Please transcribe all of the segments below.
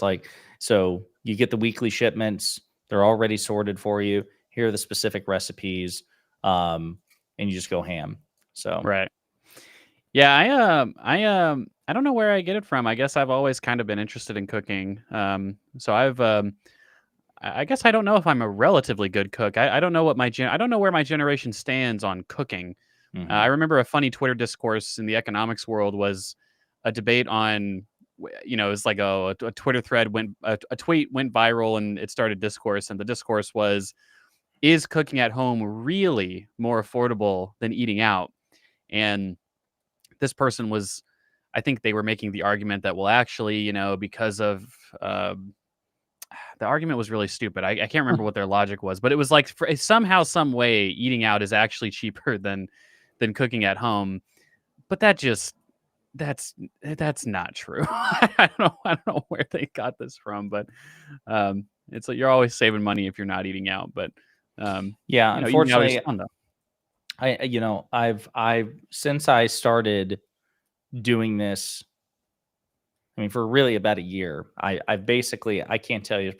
like, so you get the weekly shipments, they're already sorted for you. Here are the specific recipes, and you just go ham. So Right. Yeah, I don't know where I get it from. I guess I've always kind of been interested in cooking. So I guess I don't know if I'm a relatively good cook. I don't know what I don't know where my generation stands on cooking. I mhm. remember a funny Twitter discourse in the economics world was a debate on, it's like a Twitter thread a tweet went viral and it started discourse, and the discourse was, is cooking at home really more affordable than eating out? And this person was, I think they were making the argument that, well, actually, because of the argument was really stupid. I can't remember what their logic was, but it was like somehow, some way, eating out is actually cheaper than cooking at home. But that's that's not true. I don't know where they got this from, but it's like you're always saving money if you're not eating out. But Yeah, eating out is unfortunately, fun though. I've since I started doing this, I mean, for really about a year, I've basically, I can't tell you, it's Yeah.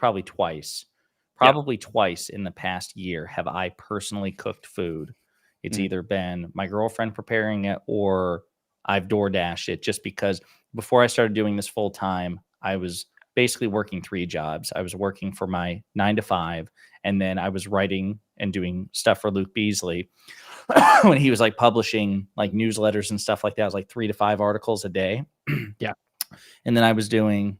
probably twice in the past year have I personally cooked food. It's Mhm. either been my girlfriend preparing it or I've door dashed it, just because before I started doing this full time, I was basically working three jobs. I was working for my 9 to 5, and then I was writing and doing stuff for Luke Beasley when he was like publishing like newsletters and stuff like that. It was like 3 to 5 articles a day. Yeah. And then I was doing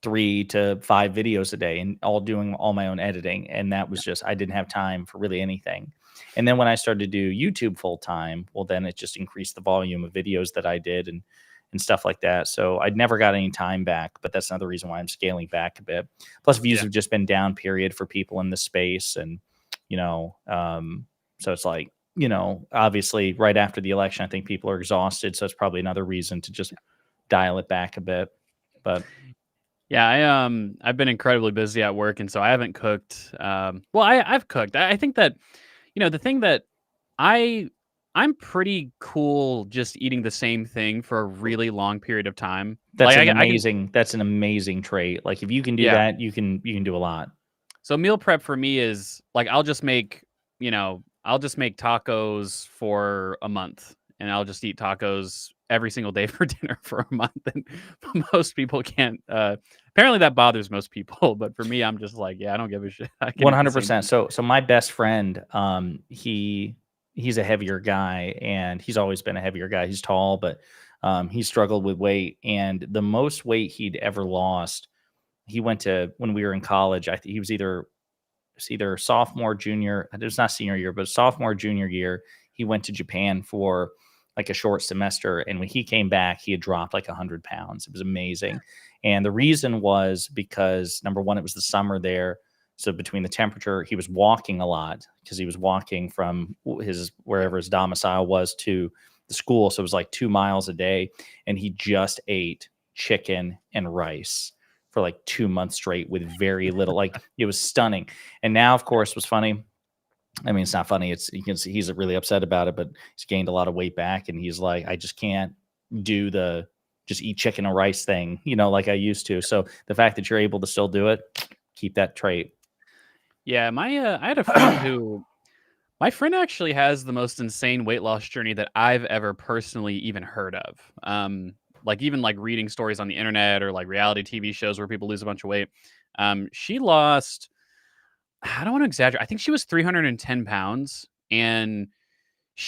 3 to 5 videos a day and all doing all my own editing. And that was just, I didn't have time for really anything. And then when I started to do YouTube full time, well, then it just increased the volume of videos that I did and stuff like that. So I'd never got any time back, but that's another reason why I'm scaling back a bit. Plus, views Yeah. have just been down, period, for people in the space. And, so it's like, obviously right after the election, I think people are exhausted. So it's probably another reason to just dial it back a bit. But Yeah, I've been incredibly busy at work, and so I haven't cooked. Well, I've cooked. I think that the thing that I I'm pretty cool just eating the same thing for a really long period of time. Like I can, that's an amazing trait. Like if you can do yeah. that, you can do a lot. So meal prep for me is like I'll just make tacos for a month, and I'll just eat tacos every single day for dinner for a month. And most people can't. Apparently, that bothers most people, but for me, I'm just like, yeah, I don't give a shit. I can eat the same 100%. thing. So my best friend, he's a heavier guy, and he's always been a heavier guy. He's tall, but he struggled with weight, and the most weight he'd ever lost, he went to when we were in college. I think he was either sophomore, junior. It was not senior year, but sophomore, junior year. He went to Japan for like a short semester, and when he came back, he had dropped like 100 pounds. It was amazing, and the reason was because number one, it was the summer there. So between the temperature, he was walking a lot because he was walking from his wherever his domicile was to the school. So it was like 2 miles a day, and he just ate chicken and rice for like 2 months straight with very little. Like it was stunning. And now, of course, was funny. I mean, it's not funny. It's you can see he's really upset about it, but he's gained a lot of weight back, and he's like, I just can't do the just eat chicken and rice thing, like I used to. So the fact that you're able to still do it, keep that trait. Yeah, I had a friend who my friend actually has the most insane weight loss journey that I've ever personally even heard of. Like even like reading stories on the internet or like reality TV shows where people lose a bunch of weight. She lost, I don't want to exaggerate. I think she was 310 pounds. And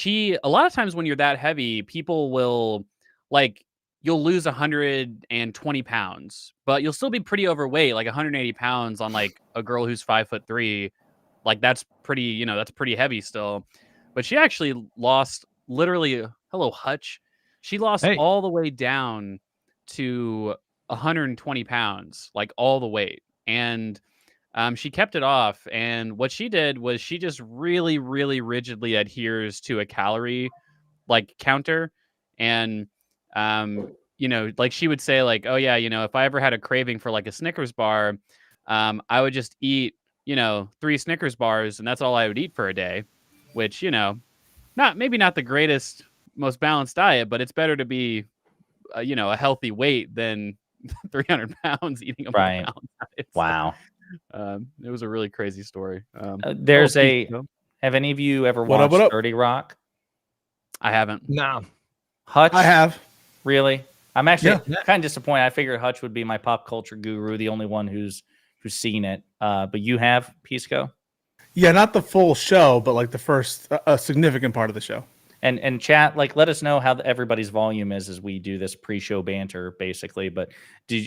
a lot of times when you're that heavy, people will like, you'll lose 120 pounds, but you'll still be pretty overweight, like 180 pounds on like a girl who's 5'3". Like that's pretty heavy still. But she actually lost literally, hello, Hutch. She lost Hey, all the way down to 120 pounds, like all the weight. And she kept it off. And what she did was she just really, really rigidly adheres to a calorie like counter. And, like she would say, like, oh, yeah, if I ever had a craving for like a Snickers bar, I would just eat 3 Snickers bars, and that's all I would eat for a day, which, maybe not the greatest, most balanced diet, but it's better to be, a healthy weight than, 300 pounds eating a Right. Valentine's. Wow. It was a really crazy story. There's a. Pisco. Have any of you ever What up, watched what up? 30 Rock? I haven't. No. Hutch? I have. Really? I'm actually Yeah. kind of disappointed. I figured Hutch would be my pop culture guru, the only one who's seen it. But you have, Pisco? Yeah, not the full show, but like the first, a significant part of the show. And chat, like, let us know how everybody's volume is as we do this pre-show banter, basically. But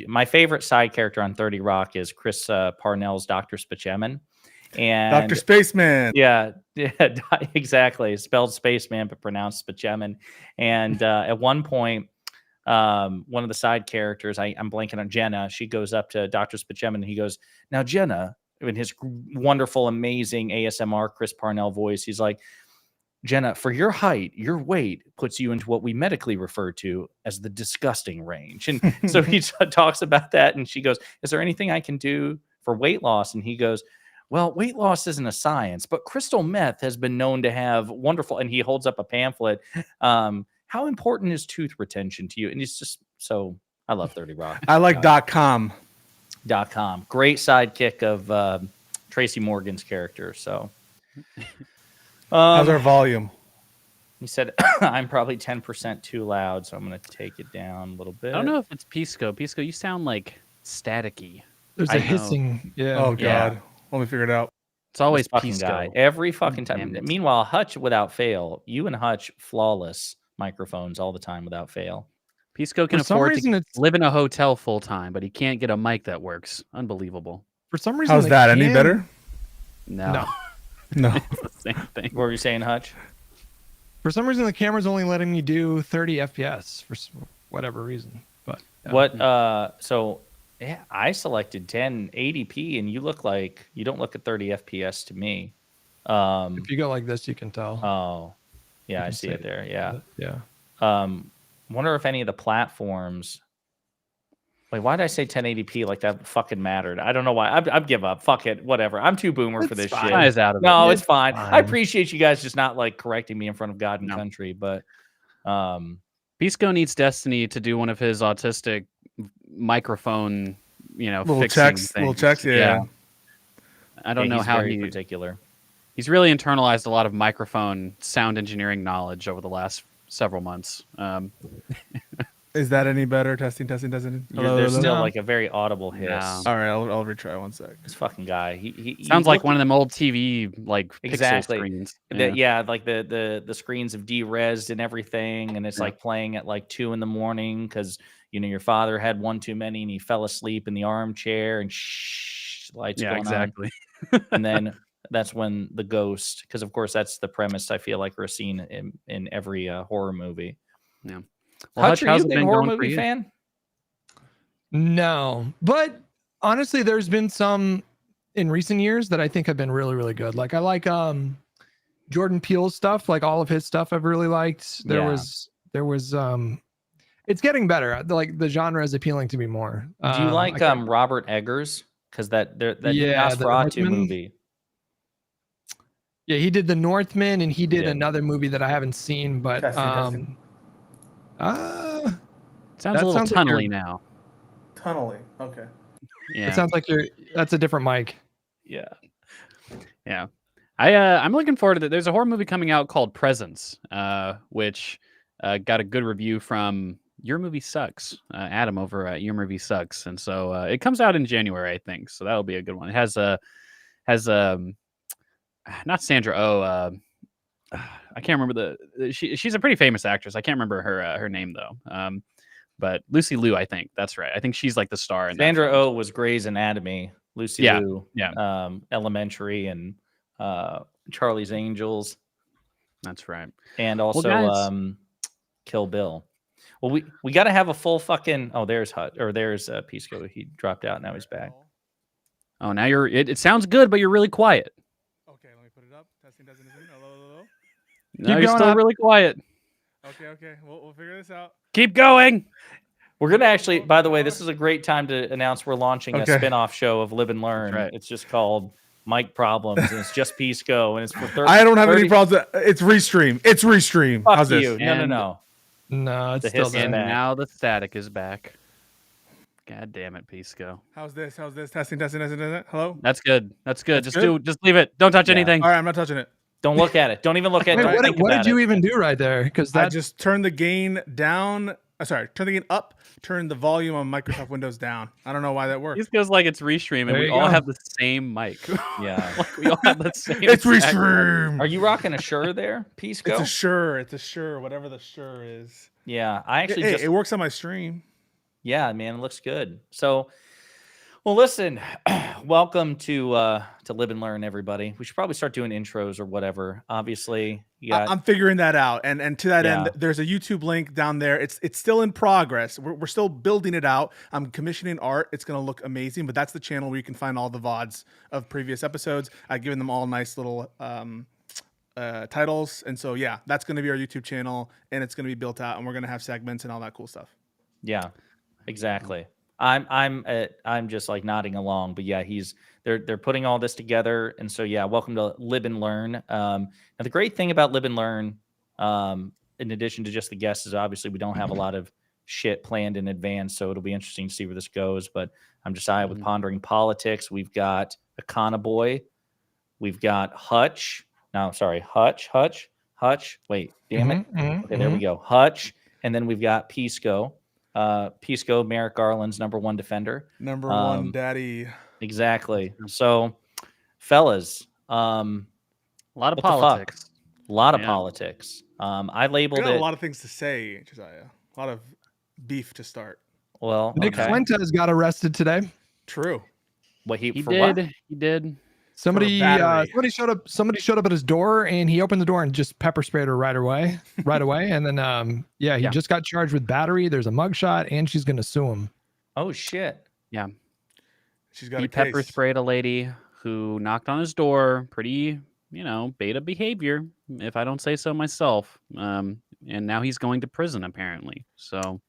my favorite side character on 30 Rock is Chris Parnell's Dr. Spaceman. And Dr. Spaceman. Yeah, exactly. Spelled Spaceman, but pronounced Spaceman. And at one point, one of the side characters, I'm blanking on Jenna, she goes up to Dr. Spaceman and he goes, "Now, Jenna," in his wonderful, amazing ASMR Chris Parnell voice, he's like, "Jenna, for your height, your weight puts you into what we medically refer to as the disgusting range." And so he talks about that. And she goes, "Is there anything I can do for weight loss?" And he goes, "Well, weight loss isn't a science, but crystal meth has been known to have wonderful," and he holds up a pamphlet. How important is tooth retention to you? And it's just so, I love 30 Rock. I like .com. .com. Great sidekick of Tracy Morgan's character. So, How's our volume? he said, "I'm probably 10% too loud, so I'm going to take it down a little bit." I don't know if it's Pisco. Pisco, you sound like staticky. There's I a know. hissing. Yeah. Oh, God. Yeah. Let me figure it out. It's always This fucking Pisco. guy. Every fucking time. Damn it. Meanwhile, Hutch, without fail, you and Hutch, flawless microphones all the time without fail. Pisco can For some afford reason, to it's live in a hotel full time, but he can't get a mic that works. Unbelievable. for some reason. How's the that? Any cam- better? No, No. No. it's the same thing. What were you saying, Hutch? For some reason, the camera's only letting me do 30 FPS for whatever reason. But What? So, yeah, I selected 1080p, and you don't look at 30 FPS to me. If you go like this, you can tell. Oh, yeah, You I can see see it there. Yeah. Yeah. Wonder if any of the platforms. Wait, why did I say 1080p like that fucking mattered? I don't know why. I'd give up. Fuck it. Whatever. I'm too boomer for It's this fine. shit. Eyes out of No, it. it's fine. I fine. appreciate you guys just not like correcting me in front of God and No. country, but Pisco needs Destiny to do one of his autistic microphone, Little fixing checks. things. Little checks. Yeah. I don't know he's how very he particular. he's really internalized a lot of microphone sound engineering knowledge over the last several months. Is that any better? Testing. Hello, There's hello? still No. like a very audible hiss. No. All right, I'll retry 1 sec. This fucking guy. He Sounds like one of them old TV like Exactly. pixel screens. Like the screens have de-resed and everything, and it's Yeah. like playing at like 2 a.m. because your father had one too many and he fell asleep in the armchair and lights Yeah, going exactly. on. And then that's when the ghost, because of course that's the premise I feel like we're seeing in every horror movie. Yeah. Well, Hutch, Hutch, are how's you a it big been horror going for movie you? fan? No, but honestly, there's been some in recent years that I think have been really, really good. Like I like Jordan Peele's stuff, like all of his stuff I've really liked. There was it's getting better. Like the genre is appealing to me more. Do you like I can't- Robert Eggers? Because that Yeah, the Nosferatu Northman. movie. Yeah, he did The Northman and he did did. another movie that I haven't seen, but Testing. Sounds That a little sounds like tunnely you're- now. Tunneling. Okay. Yeah. it sounds like that's a different mic. Yeah. Yeah. I'm looking forward to that. There's a horror movie coming out called Presence, which got a good review from Your Movie Sucks, Adam over at Your Movie Sucks, and so it comes out in January, I think. So that'll be a good one. It has not Sandra Oh, I can't remember she's a pretty famous actress. I can't remember her name though. But Lucy Liu, I think that's right. I think she's like the star. In Sandra that film. Oh was Grey's Anatomy. Lucy Yeah, Liu, yeah. Elementary, and Charlie's Angels, That's right. and also guys- Kill Bill. Well, we got to have a full fucking. Oh, there's Pisco. He dropped out. Now he's back. Oh, now it sounds good, but you're really quiet. Okay, let me put it up. Testing. Hello. No, you're going still up. really quiet. Okay. We'll figure this out. Keep going. We're gonna actually. By the way, this is a great time to announce we're launching a Okay. spin-off show of Live and Learn. right. It's just called Mike Problems, and it's just Pisco, and it's for 30. I don't have 30 any problems. It's restream. Fuck How's this? you. No. And- No, it's The still hiss there. And back. now the static is back. God damn it, Pisco. How's this? Testing. Hello? That's good. That's good. That's Just leave it. Don't touch Yeah. anything. All right, I'm not touching it. Don't look at it. Don't even look at it. Wait, Don't think what about did you it. even do right there? Because I that just turned the gain down. Turn the gain up. Turn the volume on Microsoft Windows down. I don't know why that worked. This feels like it's restream, and There we you all go. have the same mic. Yeah. Like we all have the same. It's exact- restream. Are you rocking a Shure there, Pisco? It's a Shure. It's a Shure. Whatever the Shure is. Yeah, I actually Hey, just it works on my stream. yeah, man, it looks good. So, well, listen, welcome to Live and Learn, everybody. We should probably start doing intros or whatever. Obviously, yeah, I'm figuring that out, and to that end, Yeah. there's a YouTube link down there. It's still in progress. We're still building it out. I'm commissioning art. It's gonna look amazing. But that's the channel where you can find all the VODs of previous episodes. I've given them all nice little titles, and so yeah, that's gonna be our YouTube channel, and it's gonna be built out, and we're gonna have segments and all that cool stuff. yeah, exactly. I'm just like nodding along, but yeah, they're putting all this together, and so yeah, welcome to Live and Learn. Now the great thing about Live and Learn, in addition to just the guests, is obviously we don't have a lot of shit planned in advance, so it'll be interesting to see where this goes. But I'm Josiah with Pondering Politics. We've got Akana Boy, we've got Hutch. No, sorry, Hutch. Wait, damn it. Okay, there we go. Hutch, and then we've got Pisco. Pisco, Merrick Garland's #1 defender. Number one, daddy. Exactly. So, fellas, A lot of what the fuck? politics. A lot of Yeah. politics. I I labeled got a it. lot of things to say, Josiah. A lot of beef to start. Well, Nick okay. Fuentes got arrested today. True. What He for what? did. He did. Somebody battery. somebody showed up at his door, and he opened the door and just pepper sprayed her right away. And then he Yeah. just got charged with battery. There's a mugshot, and she's gonna sue him. Oh shit. She's got He a case. pepper sprayed a lady who knocked on his door. Pretty, beta behavior, if I don't say so myself. And now he's going to prison apparently. So,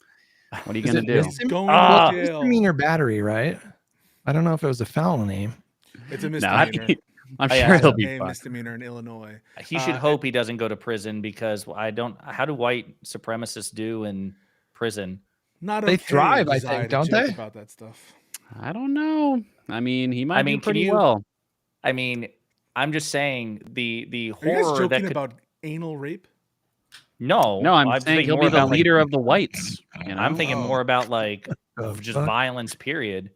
what are you Is gonna it do? misdemeanor? Going Ah. to jail. Misdemeanor battery, right? I don't know if it was a felony. It's a No, I misdemeanor. think- I'm Oh, sure yeah. he'll A be fine. misdemeanor in Illinois. He should hope he doesn't go to prison because I don't. How do white supremacists do in prison? Not They okay, thrive, I Josiah, think, to don't joke they? About that stuff. I don't know. I mean, he might mean, do can pretty you- well. I mean, I'm just saying the Are you guys horror joking that could. about anal rape? No, No, I'm just saying thinking he'll more be the about, like, leader of the whites. I'm thinking Oh. more about like The just fuck? violence. Period.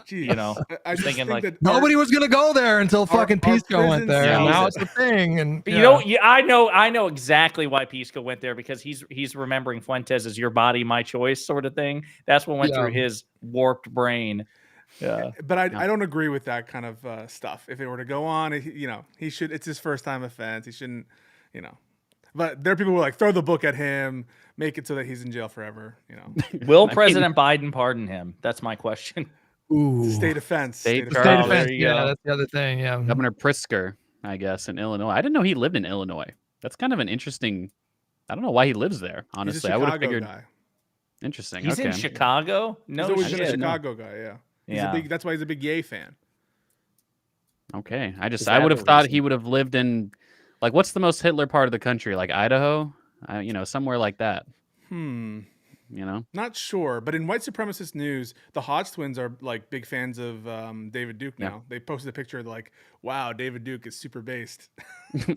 Jeez. You know, I just thinking, think like, that Nobody was gonna go there until fucking our Pisco went prisons- there. Yeah. And now Yeah. it's a thing. And But you know, I know exactly why Pisco went there because he's remembering Fuentes as your body, my choice sort of thing. That's what went through Yeah. his warped brain. Yeah. But I Yeah. don't agree with that kind of stuff. If it were to go on, he should. It's his first time offense. He shouldn't, But there are people who are like throw the book at him, make it so that he's in jail forever. Will President Biden pardon him? That's my question. ooh, State offense. State State state Oh, offense. there offense. you Yeah, go. that's the other thing. Yeah. Governor Pritzker, I guess, in Illinois. I didn't know he lived in Illinois. That's kind of an interesting. I don't know why he lives there. He's a Honestly, I would have Chicago figured. guy. Interesting. He's okay. in Chicago. No He's always been a shit. Chicago guy. Yeah. He's Yeah. a big. That's why he's a big Yay fan. Okay. I Is I that would the have thought reason? he would have lived in, like, what's the most Hitler part of the country? Like Idaho, somewhere like that. Not sure, but in white supremacist news, the Hodge twins are like big fans of David Duke Yeah. now. They posted a picture like, "Wow, David Duke is super based."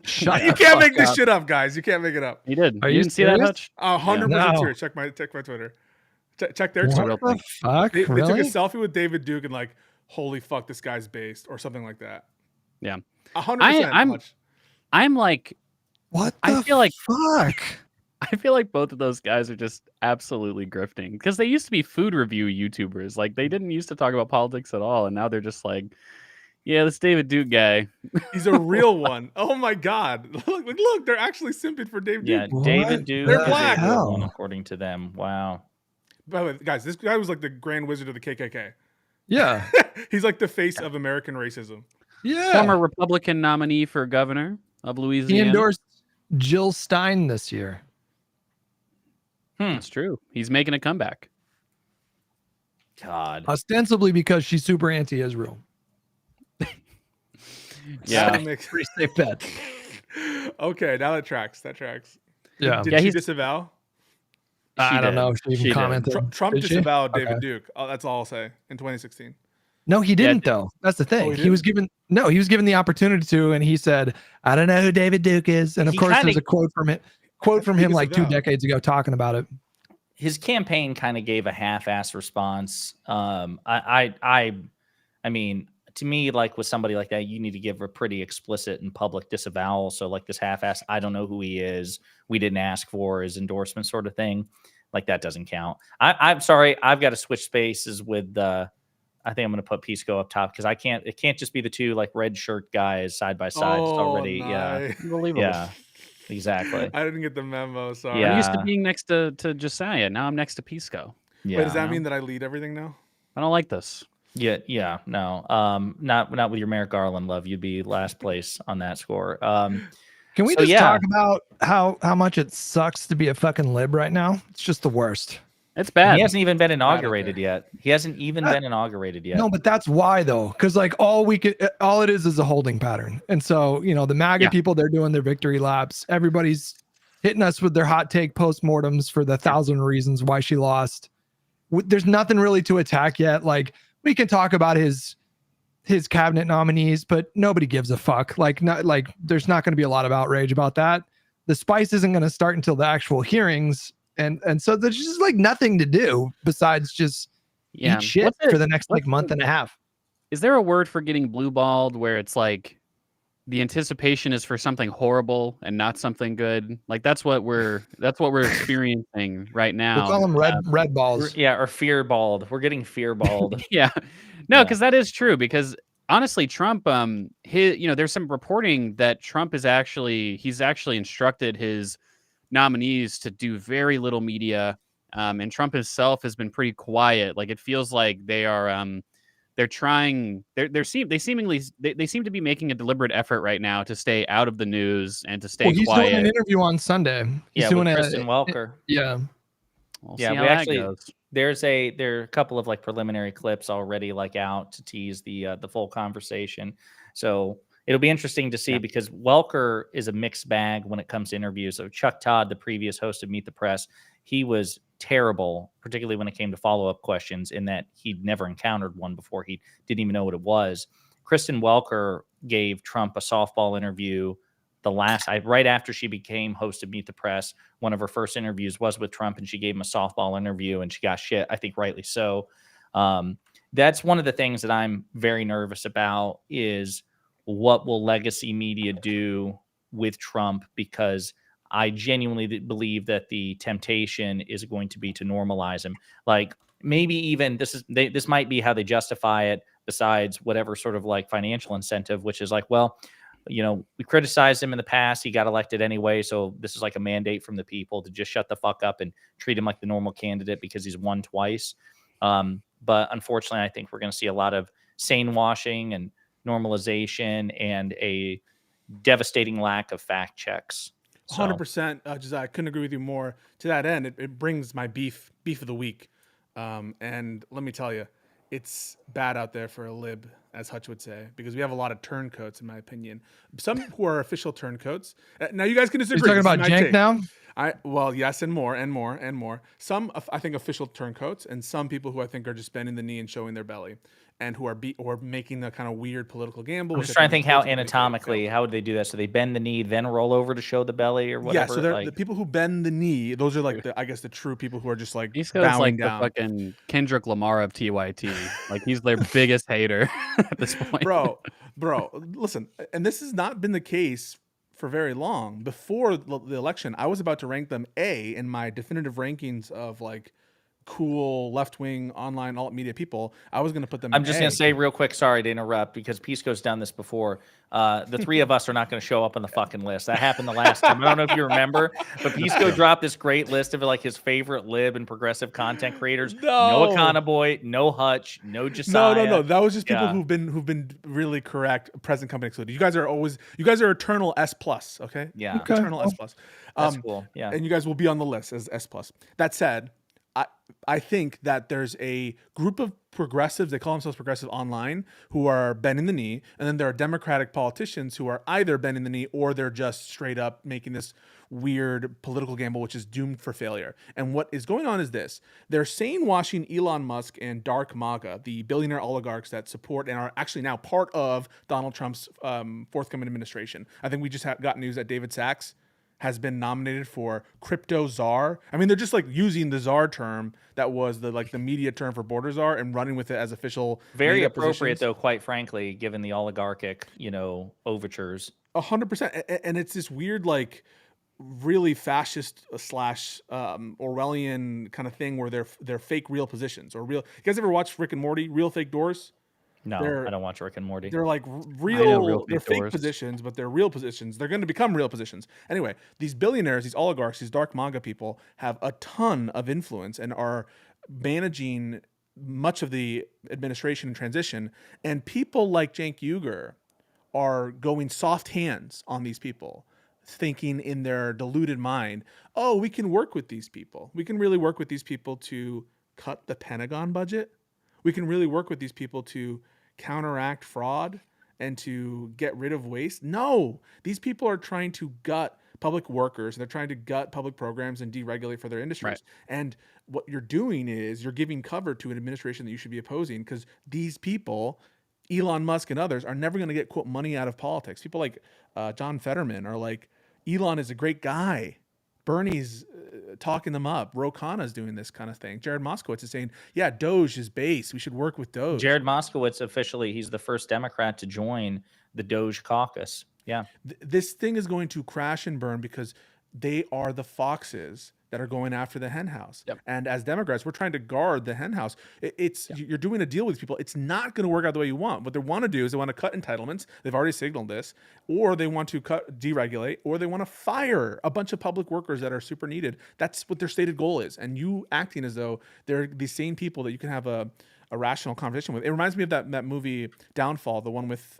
Shut You the can't fuck make this up. shit up, guys. You can't make it up. He did. Are you you didn't see that, serious? Hutch? 100% No. serious. Check my Twitter. Check their What Twitter. real the thing. fuck? They took a Really? selfie with David Duke and like, "Holy fuck, this guy's based," or something like that. Yeah. 100%. I'm- Hutch. I'm like, What I the feel like- fuck? I feel like both of those guys are just absolutely grifting because they used to be food review YouTubers. Like they didn't used to talk about politics at all, and now they're just like, yeah, this David Duke guy. He's a real one. Oh my god! Look, they're actually simping for David Yeah, Duke. David What Duke They're is a black. real one, Hell. according to them. Wow. By the way, guys, this guy was like the Grand Wizard of the KKK. Yeah. He's like the face of American racism. Yeah. Former Republican nominee for governor of He Louisiana. endorsed Jill Stein this year. That's true. He's making a comeback. God. Ostensibly because she's super anti-Israel. Yeah. That makes- Pretty safe bet. Okay, now that tracks. That tracks. Yeah. Did Yeah, she he's- disavow? I don't know if she even She did. commented. Trump Did she? disavowed Okay. David Duke. Oh, that's all I'll say. In 2016. No, he didn't though. That's the thing. he He was given the opportunity to, and he said, "I don't know who David Duke is." And of He course, kinda- there's a quote from He him like 2 disavowed. decades ago talking about it. His campaign kind of gave a half-ass response. I mean, to me, like with somebody like that, you need to give a pretty explicit and public disavowal. So like this half-ass, I don't know who he is. We didn't ask for his endorsement sort of thing. Like that doesn't count. I'm sorry. I've got to switch spaces with I think I'm going to put Pisco up top because it can't just be the two like red shirt guys side by side. It's already, nice. Unbelievable. yeah, exactly. I didn't get the memo. Sorry. Yeah. I'm used to being next to Josiah. Now I'm next to Pisco. Yeah. Wait, does that mean that I lead everything now? I don't like this. Yeah, no. Not with your Merrick Garland love. You'd be last place on that score. Can we So, just yeah. talk about how much it sucks to be a fucking lib right now? It's just the worst. It's And bad. he hasn't even been out inaugurated there. yet. He hasn't even been inaugurated yet. No, but that's why though, because like all it is a holding pattern. And so the MAGA Yeah. people, they're doing their victory laps. Everybody's hitting us with their hot take postmortems for the 1,000 reasons why she lost. There's nothing really to attack yet. Like we can talk about his cabinet nominees, but nobody gives a fuck. There's not going to be a lot of outrage about that. The spice isn't going to start until the actual hearings. And so there's just like nothing to do besides just eat shit for the next like month and a half. Is there a word for getting blue balled where it's like the anticipation is for something horrible and not something good? Like that's what we're experiencing right now. We'll call them red balls. Or fear balled. We're getting fear balled. Yeah. No, because that is true. Because honestly, Trump, there's some reporting that Trump he's actually instructed his nominees to do very little media. And Trump himself has been pretty quiet. Like it feels like they are they seem to be making a deliberate effort right now to stay out of the news and to stay Well, he's quiet. doing an interview on Sunday. He's Yeah, doing with Kristen Welker. Yeah. We'll Yeah, see we how that actually goes. there are a couple of like preliminary clips already like out to tease the full conversation. So it'll be interesting to see because Welker is a mixed bag when it comes to interviews. So Chuck Todd, the previous host of Meet the Press, he was terrible, particularly when it came to follow-up questions, in that he'd never encountered one before. He didn't even know what it was. Kristen Welker gave Trump a softball interview right after she became host of Meet the Press. One of her first interviews was with Trump, and she gave him a softball interview, and she got shit, I think rightly so. That's one of the things that I'm very nervous about is what will legacy media do with Trump, because I genuinely believe that the temptation is going to be to normalize him. Like maybe even this might be how they justify it, besides whatever sort of like financial incentive, which is like, well, we criticized him in the past. He got elected anyway. So this is like a mandate from the people to just shut the fuck up and treat him like the normal candidate because he's won twice. But unfortunately, I think we're going to see a lot of sane washing and normalization and a devastating lack of fact checks. 100%, Josiah, I couldn't agree with you more. To that end, it brings my beef of the week. And let me tell you, it's bad out there for a lib, as Hutch would say, because we have a lot of turncoats, in my opinion. Some who are official turncoats. Now, you guys can disagree. You're talking about Jank now? Well, yes, and more. Some, I think, official turncoats, and some people who I think are just bending the knee and showing their belly, and who are making the kind of weird political gamble. I'm just trying to think how anatomically, how would they do that? So they bend the knee, then roll over to show the belly or whatever? Yeah, so they're the people who bend the knee, those are like the true people who are just like He's bowing like down. the fucking Kendrick Lamar of TYT. Like he's their biggest hater at this point. Bro, listen, and this has not been the case for very long. Before the election, I was about to rank them A in my definitive rankings of like cool left-wing online alt media people. I was going to put them I'm just going to say real quick, sorry to interrupt, because Pisco's done this before. The three of us are not going to show up on the fucking list. That happened the last time. I don't know if you remember, but Pisco dropped this great list of like his favorite lib and progressive content creators. No Econoboy, no Hutch, no Josiah. No. That was just people who've been really correct, present company excluded. You guys are eternal S plus, okay? Yeah. Eternal S plus. That's cool. Yeah. And you guys will be on the list as S plus. That said, I I think that there's a group of progressives, they call themselves progressive online, who are bending the knee, and then there are Democratic politicians who are either bending the knee or they're just straight up making this weird political gamble, which is doomed for failure. And what is going on is this: they're sane washing Elon Musk and Dark MAGA, the billionaire oligarchs that support and are actually now part of Donald Trump's forthcoming administration. I think we just got news that David Sachs has been nominated for crypto czar. I mean, they're just like using the czar term that was the media term for border czar and running with it as official. Very made-up appropriate, positions. though, quite frankly, given the oligarchic, overtures. 100%. And it's this weird, like, really fascist slash Orwellian kind of thing where they're fake real positions or real. You guys ever watch Rick and Morty? Real fake doors. No, They're I don't watch Rick and Morty. they're like know real, real they're fake fake doors. positions, but they're real positions. They're going to become real positions. Anyway, these billionaires, these oligarchs, these dark MAGA people have a ton of influence and are managing much of the administration and transition. And people like Cenk Uygur are going soft hands on these people, thinking in their deluded mind, oh, we can work with these people. We can really work with these people to cut the Pentagon budget. We can really work with these people to counteract fraud and to get rid of waste. No, these people are trying to gut public workers. They're trying to gut public programs and deregulate for their industries. Right. And what you're doing is you're giving cover to an administration that you should be opposing, because these people, Elon Musk and others, are never going to get, quote, money out of politics. People like John Fetterman are like, Elon is a great guy. Bernie's talking them up. Ro Khanna's doing this kind of thing. Jared Moskowitz is saying, yeah, Doge is base. We should work with Doge. Jared Moskowitz, officially, he's the first Democrat to join the Doge caucus. Yeah. This thing is going to crash and burn because they are the foxes that are going after the hen house. Yep. And as Democrats, we're trying to guard the hen house. You're doing a deal with these people. It's not going to work out the way you want. What they want to do is they want to cut entitlements. They've already signaled this, or they want to deregulate, or they want to fire a bunch of public workers that are super needed. That's what their stated goal is. And you acting as though they're the same people that you can have a rational conversation with. It reminds me of that movie Downfall, the one with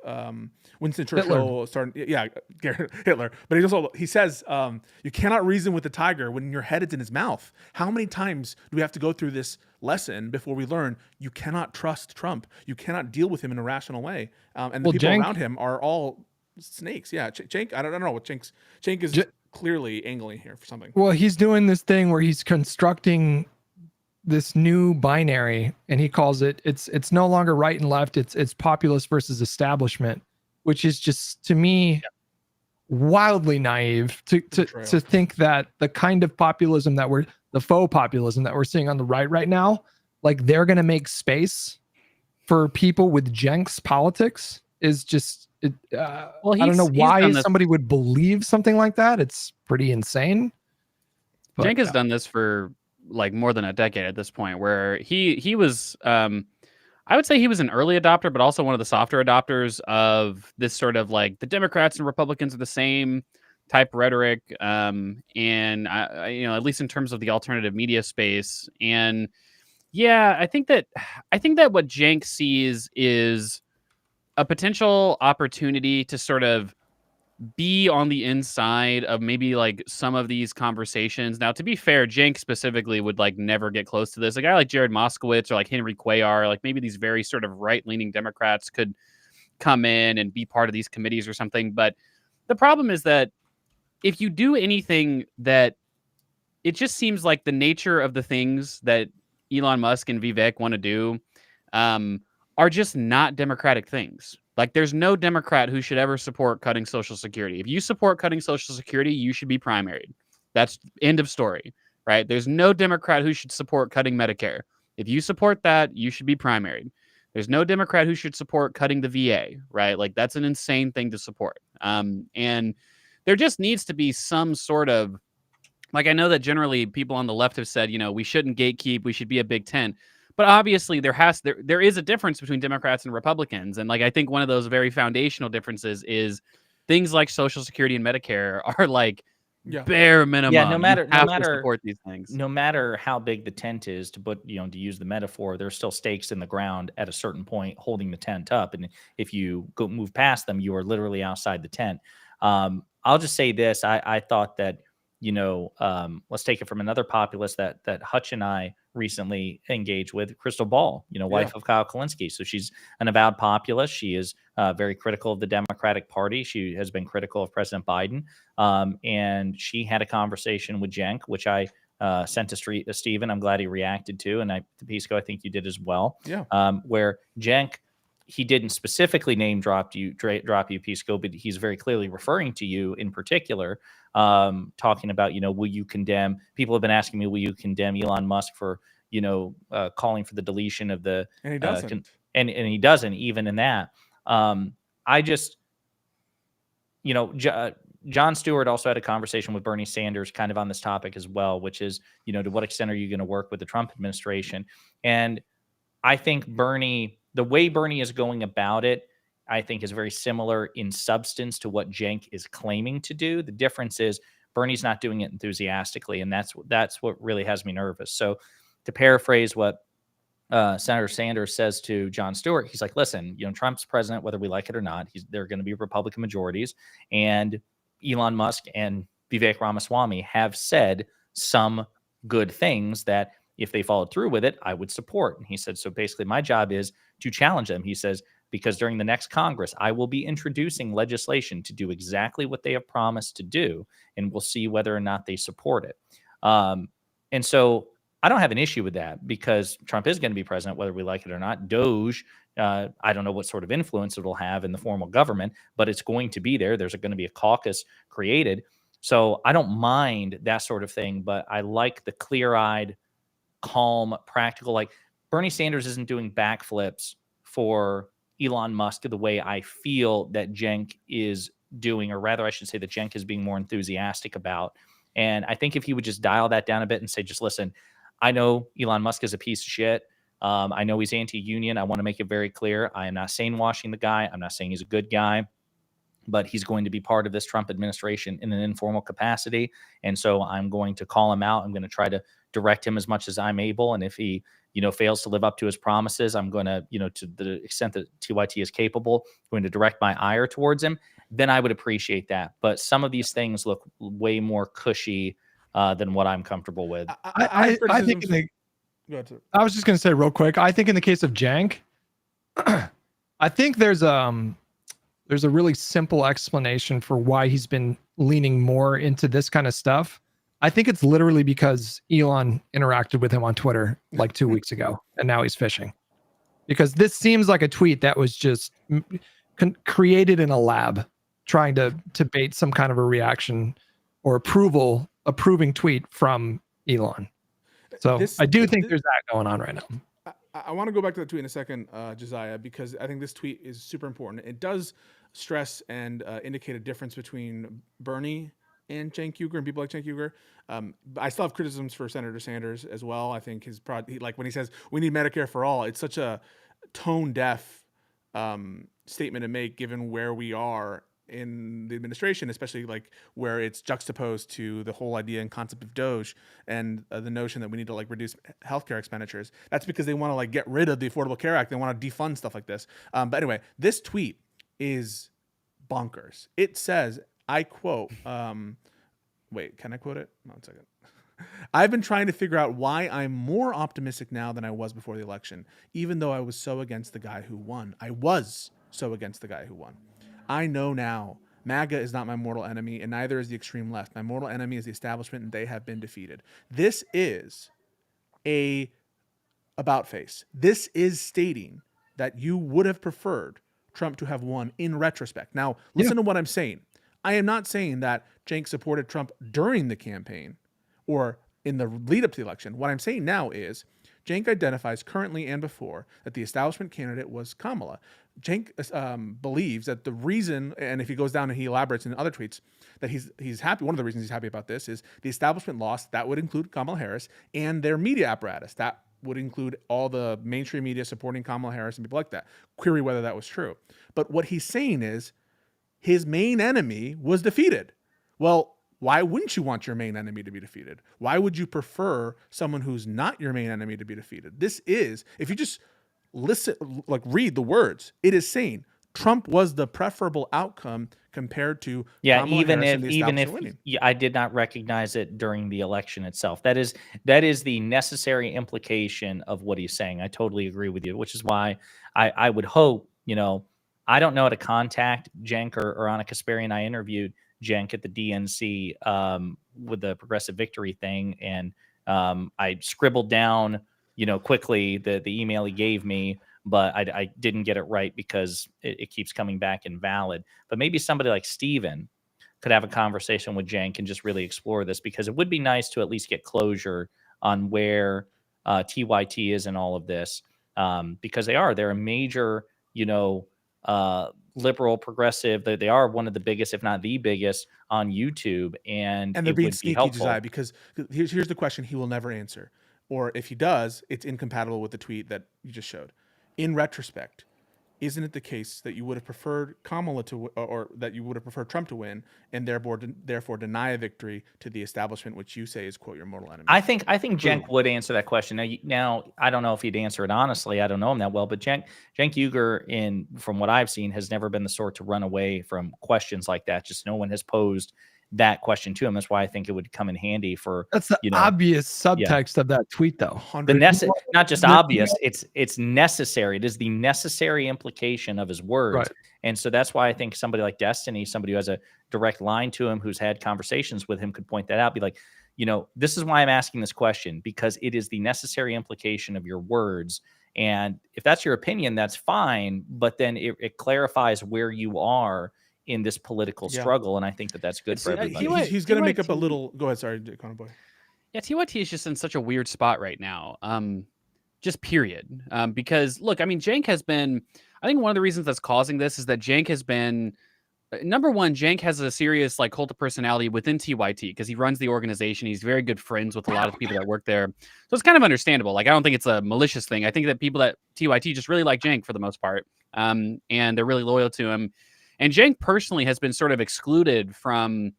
Winston Churchill starting, Hitler. But he says you cannot reason with the tiger when your head is in his mouth. How many times do we have to go through this lesson before we learn you cannot trust Trump? You cannot deal with him in a rational way. And the people around him are all snakes. Yeah, Cenk. I don't know what Cenk is clearly angling here for something. Well, he's doing this thing where he's constructing this new binary, and he calls it's no longer right and left. It's populist versus establishment, which is just, to me, wildly naive to think that the kind of populism the faux populism that we're seeing on the right now, like they're going to make space for people with Jenks politics is just, I don't know why somebody would believe something like that. It's pretty insane. But, Cenk has done this for like more than a decade at this point, where he was I would say he was an early adopter, but also one of the softer adopters of this sort of like the Democrats and Republicans are the same type rhetoric, and at least in terms of the alternative media space. And yeah, I think that what Cenk sees is a potential opportunity to sort of be on the inside of maybe like some of these conversations. Now, to be fair, Cenk specifically would like never get close to this. A guy like Jared Moskowitz or like Henry Cuellar, like maybe these very sort of right-leaning Democrats could come in and be part of these committees or something. But the problem is that if you do anything that it just seems like the nature of the things that Elon Musk and Vivek want to do are just not democratic things. Like, there's no Democrat who should ever support cutting Social Security. If you support cutting Social Security, you should be primaried. That's end of story, right? There's no Democrat who should support cutting Medicare. If you support that, you should be primaried. There's no Democrat who should support cutting the VA, right? Like, that's an insane thing to support. And there just needs to be some sort of, like, I know that generally people on the left have said, we shouldn't gatekeep, we should be a big tent. But obviously there is a difference between Democrats and Republicans. And like, I think one of those very foundational differences is things like Social Security and Medicare are like bare minimum. Yeah, no matter to support these things. No matter how big the tent is, to use the metaphor, there's still stakes in the ground at a certain point holding the tent up. And if you move past them, you are literally outside the tent. I'll just say this. I thought that, let's take it from another populist that Hutch and I recently engaged with, Crystal Ball, wife Yeah. of Kyle Kalinske. So she's an avowed populist. She is very critical of the Democratic Party. She has been critical of President Biden. And she had a conversation with Cenk, which I sent to Stephen. I'm glad he reacted to. And to Pisco, I think you did as well. Yeah. Where Cenk, he didn't specifically name drop you, Pisco, but he's very clearly referring to you in particular, talking about, will you condemn? People have been asking me, will you condemn Elon Musk for, calling for the deletion of the, And he doesn't. and he doesn't even in that. I just, John Stewart also had a conversation with Bernie Sanders kind of on this topic as well, which is, to what extent are you going to work with the Trump administration? And I think the way Bernie is going about it, I think is very similar in substance to what Cenk is claiming to do. The difference is Bernie's not doing it enthusiastically, and that's what really has me nervous. So to paraphrase what Senator Sanders says to John Stewart, he's like, listen, Trump's president, whether we like it or not, there are going to be Republican majorities, and Elon Musk and Vivek Ramaswamy have said some good things that if they followed through with it, I would support. And he said, so basically my job is to challenge them. He says, because during the next Congress, I will be introducing legislation to do exactly what they have promised to do, and we'll see whether or not they support it. And so I don't have an issue with that because Trump is going to be president, whether we like it or not. Doge, I don't know what sort of influence it will have in the formal government, but it's going to be there. There's going to be a caucus created. So I don't mind that sort of thing, but I like the clear-eyed, calm, practical. Like Bernie Sanders isn't doing backflips for Elon Musk the way I feel that Cenk is doing, or rather I should say that Cenk is being more enthusiastic about. And I think if he would just dial that down a bit and say, just listen, I know Elon Musk is a piece of shit. I know he's anti-union. I want to make it very clear. I am not saying washing the guy. I'm not saying he's a good guy, but he's going to be part of this Trump administration in an informal capacity. And so I'm going to call him out. I'm going to try to direct him as much as I'm able. And if he, fails to live up to his promises, I'm going to, to the extent that TYT is capable, going to direct my ire towards him. Then I would appreciate that. But some of these things look way more cushy than what I'm comfortable with. I think I was just going to say real quick, I think in the case of Cenk, I think there's a really simple explanation for why he's been leaning more into this kind of stuff. I think it's literally because Elon interacted with him on Twitter like 2 weeks ago, and now he's fishing. Because this seems like a tweet that was just created in a lab, trying to bait some kind of a reaction or approving tweet from Elon. So I do think there's that going on right now. I want to go back to that tweet in a second, Josiah, because I think this tweet is super important. It does stress and indicate a difference between Bernie and Cenk Uygur and people like Cenk Uygur. I still have criticisms for Senator Sanders as well. I think like when he says we need Medicare for all, it's such a tone deaf statement to make given where we are in the administration, especially like where it's juxtaposed to the whole idea and concept of Doge and the notion that we need to like reduce healthcare expenditures. That's because they want to like get rid of the Affordable Care Act. They want to defund stuff like this. But anyway, this tweet is bonkers. It says, I quote, wait, can I quote it? 1 second. I've been trying to figure out why I'm more optimistic now than I was before the election, even though I was so against the guy who won. I was so against the guy who won. I know now MAGA is not my mortal enemy, and neither is the extreme left. My mortal enemy is the establishment, and they have been defeated. This is a about face. This is stating that you would have preferred Trump to have won in retrospect. Now, listen to what I'm saying. I am not saying that Cenk supported Trump during the campaign or in the lead up to the election. What I'm saying now is Cenk identifies currently and before that the establishment candidate was Kamala. Cenk believes that the reason, and if he goes down and he elaborates in other tweets, that he's happy. One of the reasons he's happy about this is the establishment lost. That would include Kamala Harris and their media apparatus. That would include all the mainstream media supporting Kamala Harris and people like that. Query whether that was true. But what he's saying is his main enemy was defeated. Well, why wouldn't you want your main enemy to be defeated? Why would you prefer someone who's not your main enemy to be defeated? This is, if you just listen, like read the words, it is saying Trump was the preferable outcome compared to Yeah, Kamala Harris and the even establishment if winning. I did not recognize it during the election itself. That is the necessary implication of what he's saying. I totally agree with you, which is why I would hope, I don't know how to contact Cenk or Anna Kasparian. I interviewed Cenk at the DNC with the Progressive Victory thing, and I scribbled down, quickly the email he gave me, but I didn't get it right because it keeps coming back invalid. But maybe somebody like Steven could have a conversation with Cenk and just really explore this, because it would be nice to at least get closure on where TYT is in all of this, because they're a major, liberal progressive. They are one of the biggest, if not the biggest, on YouTube, and And they're it being would be sneaky, Josiah, helpful. because here's the question he will never answer. Or if he does, it's incompatible with the tweet that you just showed. In retrospect, isn't it the case that you would have preferred Kamala to, or that you would have preferred Trump to win, and therefore deny a victory to the establishment, which you say is, quote, your mortal enemy? I think Cenk would answer that question. Now, I don't know if he'd answer it honestly. I don't know him that well, but Cenk Uygur, from what I've seen, has never been the sort to run away from questions like that. Just no one has posed that question to him. That's why I think it would come in handy for, That's the obvious subtext of that tweet, though. not just obvious. It's necessary. It is the necessary implication of his words. Right. And so that's why I think somebody like Destiny, somebody who has a direct line to him, who's had conversations with him, could point that out. Be like, this is why I'm asking this question, because it is the necessary implication of your words. And if that's your opinion, that's fine. But then it clarifies where you are in this political struggle. And I think that's good for everybody. He's going to make up a little. Go ahead. Sorry, Connor Boy. Yeah, TYT is just in such a weird spot right now. Just period. Because look, I mean, Cenk has been, I think one of the reasons that's causing this is that Cenk has been, number one, Cenk has a serious cult of personality within TYT because he runs the organization. He's very good friends with a lot of the people that work there. So it's kind of understandable. I don't think it's a malicious thing. I think that people at TYT just really like Cenk for the most part. And they're really loyal to him. And Cenk personally has been sort of excluded from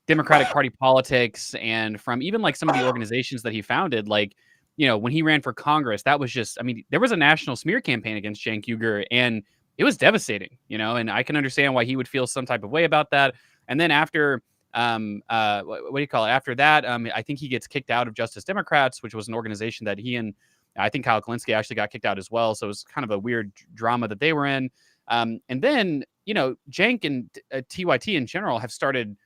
Democratic Party politics and from even some of the organizations that he founded. When he ran for Congress, that was just, there was a national smear campaign against Cenk Uygur, and it was devastating, and I can understand why he would feel some type of way about that. And then after, what do you call it? After that, I think he gets kicked out of Justice Democrats, which was an organization that he and I think Kyle Kalinske actually got kicked out as well. So it was kind of a weird drama that they were in. And then, Cenk and TYT in general have started,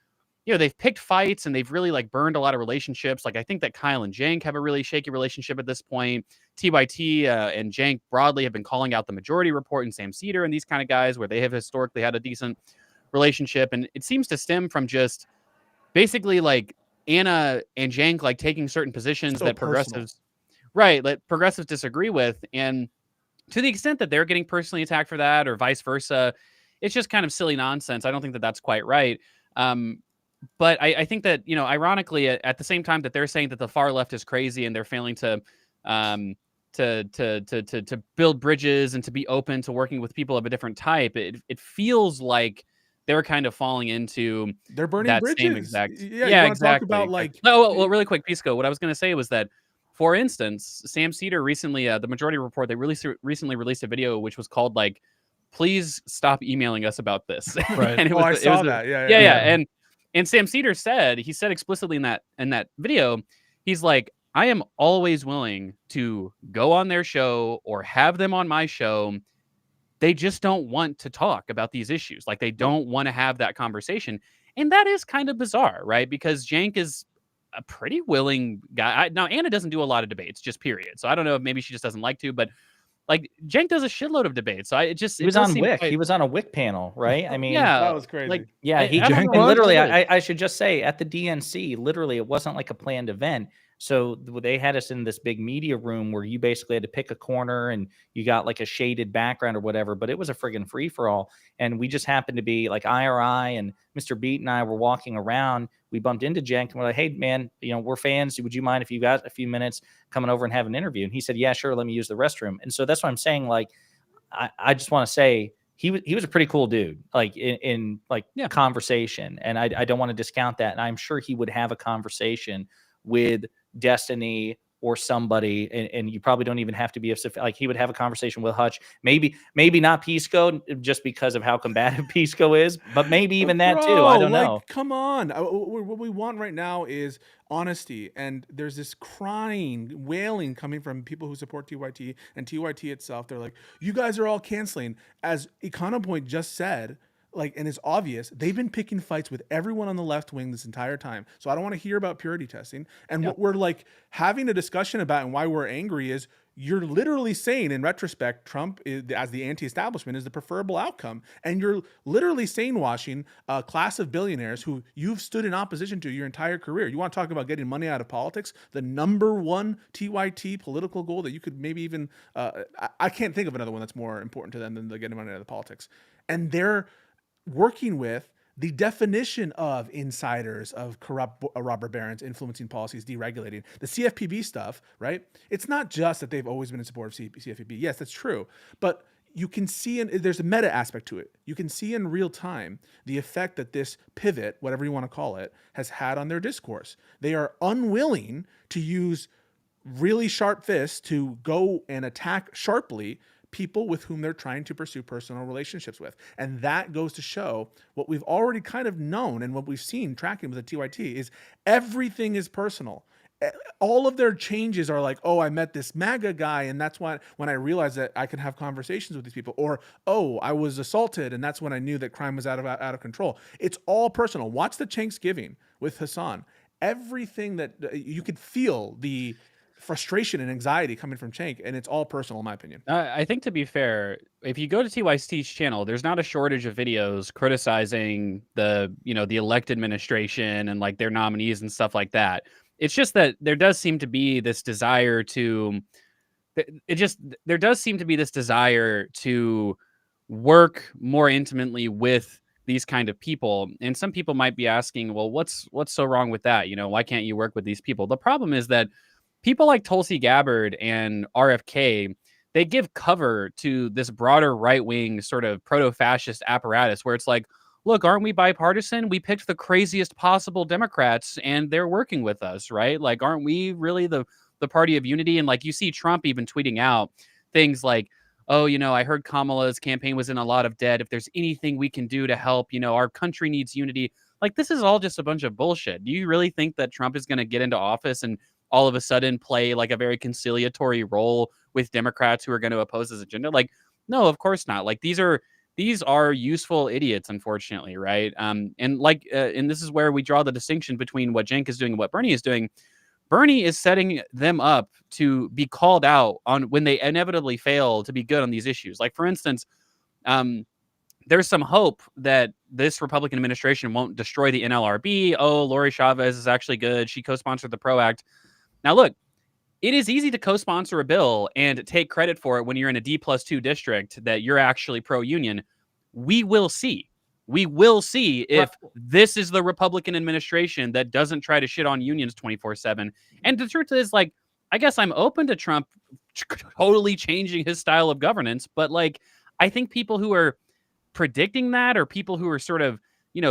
they've picked fights and they've really burned a lot of relationships. I think that Kyle and Cenk have a really shaky relationship at this point. TYT and Cenk broadly have been calling out the Majority Report and Sam Cedar and these kind of guys where they have historically had a decent relationship. And it seems to stem from just basically Anna and Cenk taking certain positions that progressives disagree with. And to the extent that they're getting personally attacked for that or vice versa, it's just kind of silly nonsense. I don't think that that's quite right. But I think that, ironically, at the same time that they're saying that the far left is crazy and they're failing to build bridges and to be open to working with people of a different type, it feels like they're kind of falling into they're burning that bridges. same exact. Yeah, exactly. Talk about really quick, Pisco. What I was going to say was that, for instance, Sam Cedar recently, the Majority Report, they recently released a video which was called "Please stop emailing us about this." Right. And I saw that. Yeah. And Sam Cedar said explicitly in that video, he's like, I am always willing to go on their show or have them on my show. They just don't want to talk about these issues. They don't want to have that conversation. And that is kind of bizarre, right? Because Cenk is a pretty willing guy. Now, Anna doesn't do a lot of debates, just period. So I don't know if maybe she just doesn't like to, but Cenk does a shitload of debates. So he was on WIC. He was on a WIC panel, right? I mean, yeah, that was crazy. I should just say at the DNC, literally, it wasn't a planned event. So they had us in this big media room where you basically had to pick a corner and you got a shaded background or whatever, but it was a friggin' free for all. And we just happened to be IRI and Mr. Beat and I were walking around. We bumped into Cenk and we're like, hey man, we're fans. Would you mind if you got a few minutes coming over and have an interview? And he said, yeah, sure. Let me use the restroom. And so that's what I'm saying. I just want to say he was a pretty cool dude, in conversation. And I don't want to discount that. And I'm sure he would have a conversation with Destiny or somebody, and you probably don't even have to be like he would have a conversation with Hutch. Maybe not Pisco just because of how combative Pisco is, but maybe even that too. I don't know. Come on. What we want right now is honesty, and there's this crying, wailing coming from people who support TYT and TYT itself. They're like, you guys are all canceling. As Econopoint just said, like, and it's obvious, they've been picking fights with everyone on the left wing this entire time. So I don't want to hear about purity testing. And what we're like having a discussion about and why we're angry is you're literally saying, in retrospect, Trump is, as the anti-establishment, is the preferable outcome. And you're literally saying-washing a class of billionaires who you've stood in opposition to your entire career. You want to talk about getting money out of politics? The number one TYT political goal that you could maybe even, I can't think of another one that's more important to them than the getting money out of politics. And they're working with the definition of insiders, of corrupt robber barons influencing policies, deregulating the CFPB stuff, right? It's not just that they've always been in support of CFPB. Yes, that's true. But you can see, there's a meta aspect to it. You can see in real time the effect that this pivot, whatever you want to call it, has had on their discourse. They are unwilling to use really sharp fists to go and attack sharply people with whom they're trying to pursue personal relationships with. And that goes to show what we've already kind of known and what we've seen tracking with the TYT is everything is personal. All of their changes are like, oh, I met this MAGA guy, and that's why when I realized that I could have conversations with these people, or oh, I was assaulted, and that's when I knew that crime was out of control. It's all personal. Watch the Thanksgiving with Hassan. Everything that you could feel the frustration and anxiety coming from Cenk, and it's all personal, in my opinion. I think, to be fair, if you go to TYT's channel, there's not a shortage of videos criticizing the elect administration and like their nominees and stuff like that. It's just that there does seem to be this desire to work more intimately with these kind of people. And some people might be asking, well, what's so wrong with that? Why can't you work with these people? The problem is that people like Tulsi Gabbard and RFK, they give cover to this broader right-wing sort of proto-fascist apparatus where it's like, look, aren't we bipartisan? We picked the craziest possible Democrats and they're working with us, right? Like, aren't we really the party of unity? And like, you see Trump even tweeting out things like, oh, I heard Kamala's campaign was in a lot of debt. If there's anything we can do to help, our country needs unity. Like, this is all just a bunch of bullshit. Do you really think that Trump is going to get into office and all of a sudden play like a very conciliatory role with Democrats who are going to oppose his agenda? Like, no, of course not. Like, these are useful idiots, unfortunately, right? And this is where we draw the distinction between what Cenk is doing and what Bernie is doing. Bernie is setting them up to be called out on when they inevitably fail to be good on these issues. Like, for instance, there's some hope that this Republican administration won't destroy the NLRB. Oh, Lori Chavez is actually good. She co-sponsored the PRO Act. Now, look, it is easy to co-sponsor a bill and take credit for it when you're in a D+2 district that you're actually pro-union. We will see. We will see if this is the Republican administration that doesn't try to shit on unions 24/7. And the truth is, like, I guess I'm open to Trump totally changing his style of governance, but like, I think people who are predicting that, or people who are sort of,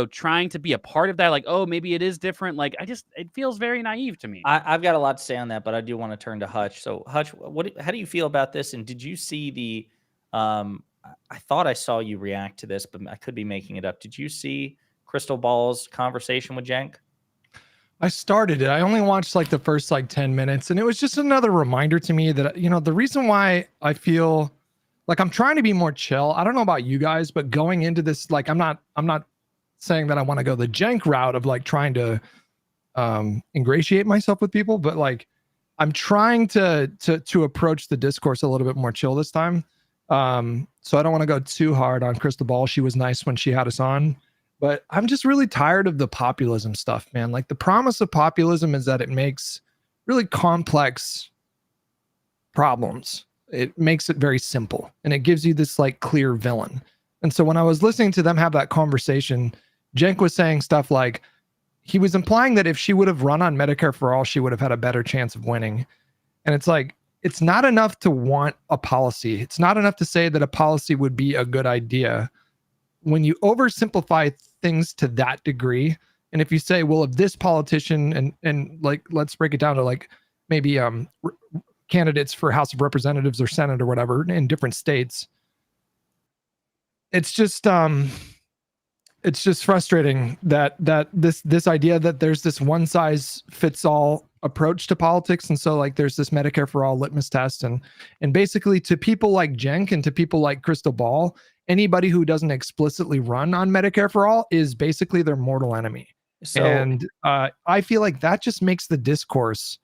trying to be a part of that, like, oh, maybe it is different. Like, it feels very naive to me. I've got a lot to say on that, but I do want to turn to Hutch. So Hutch, how do you feel about this? And did you see the, I thought I saw you react to this, but I could be making it up. Did you see Crystal Ball's conversation with Cenk? I started it. I only watched like the first 10 minutes, and it was just another reminder to me that, the reason why I feel like I'm trying to be more chill. I don't know about you guys, but going into this, like, I'm not saying that I want to go the Cenk route of like trying to ingratiate myself with people, but like, I'm trying to approach the discourse a little bit more chill this time. So I don't want to go too hard on Crystal Ball. She was nice when she had us on, but I'm just really tired of the populism stuff, man. Like, the promise of populism is that it makes really complex problems. It makes it very simple, and it gives you this like clear villain. And so when I was listening to them have that conversation, Cenk was saying stuff like, he was implying that if she would have run on Medicare for all, she would have had a better chance of winning. And it's like, it's not enough to want a policy. It's not enough to say that a policy would be a good idea. When you oversimplify things to that degree, and if you say, well, if this politician, and like, let's break it down to like, maybe candidates for House of Representatives or Senate or whatever in different states. It's just frustrating that this idea that there's this one size fits all approach to politics, and so like there's this Medicare for all litmus test, and basically to people like Cenk and to people like Crystal Ball, anybody who doesn't explicitly run on Medicare for all is basically their mortal enemy. So And I feel like that just makes the discourse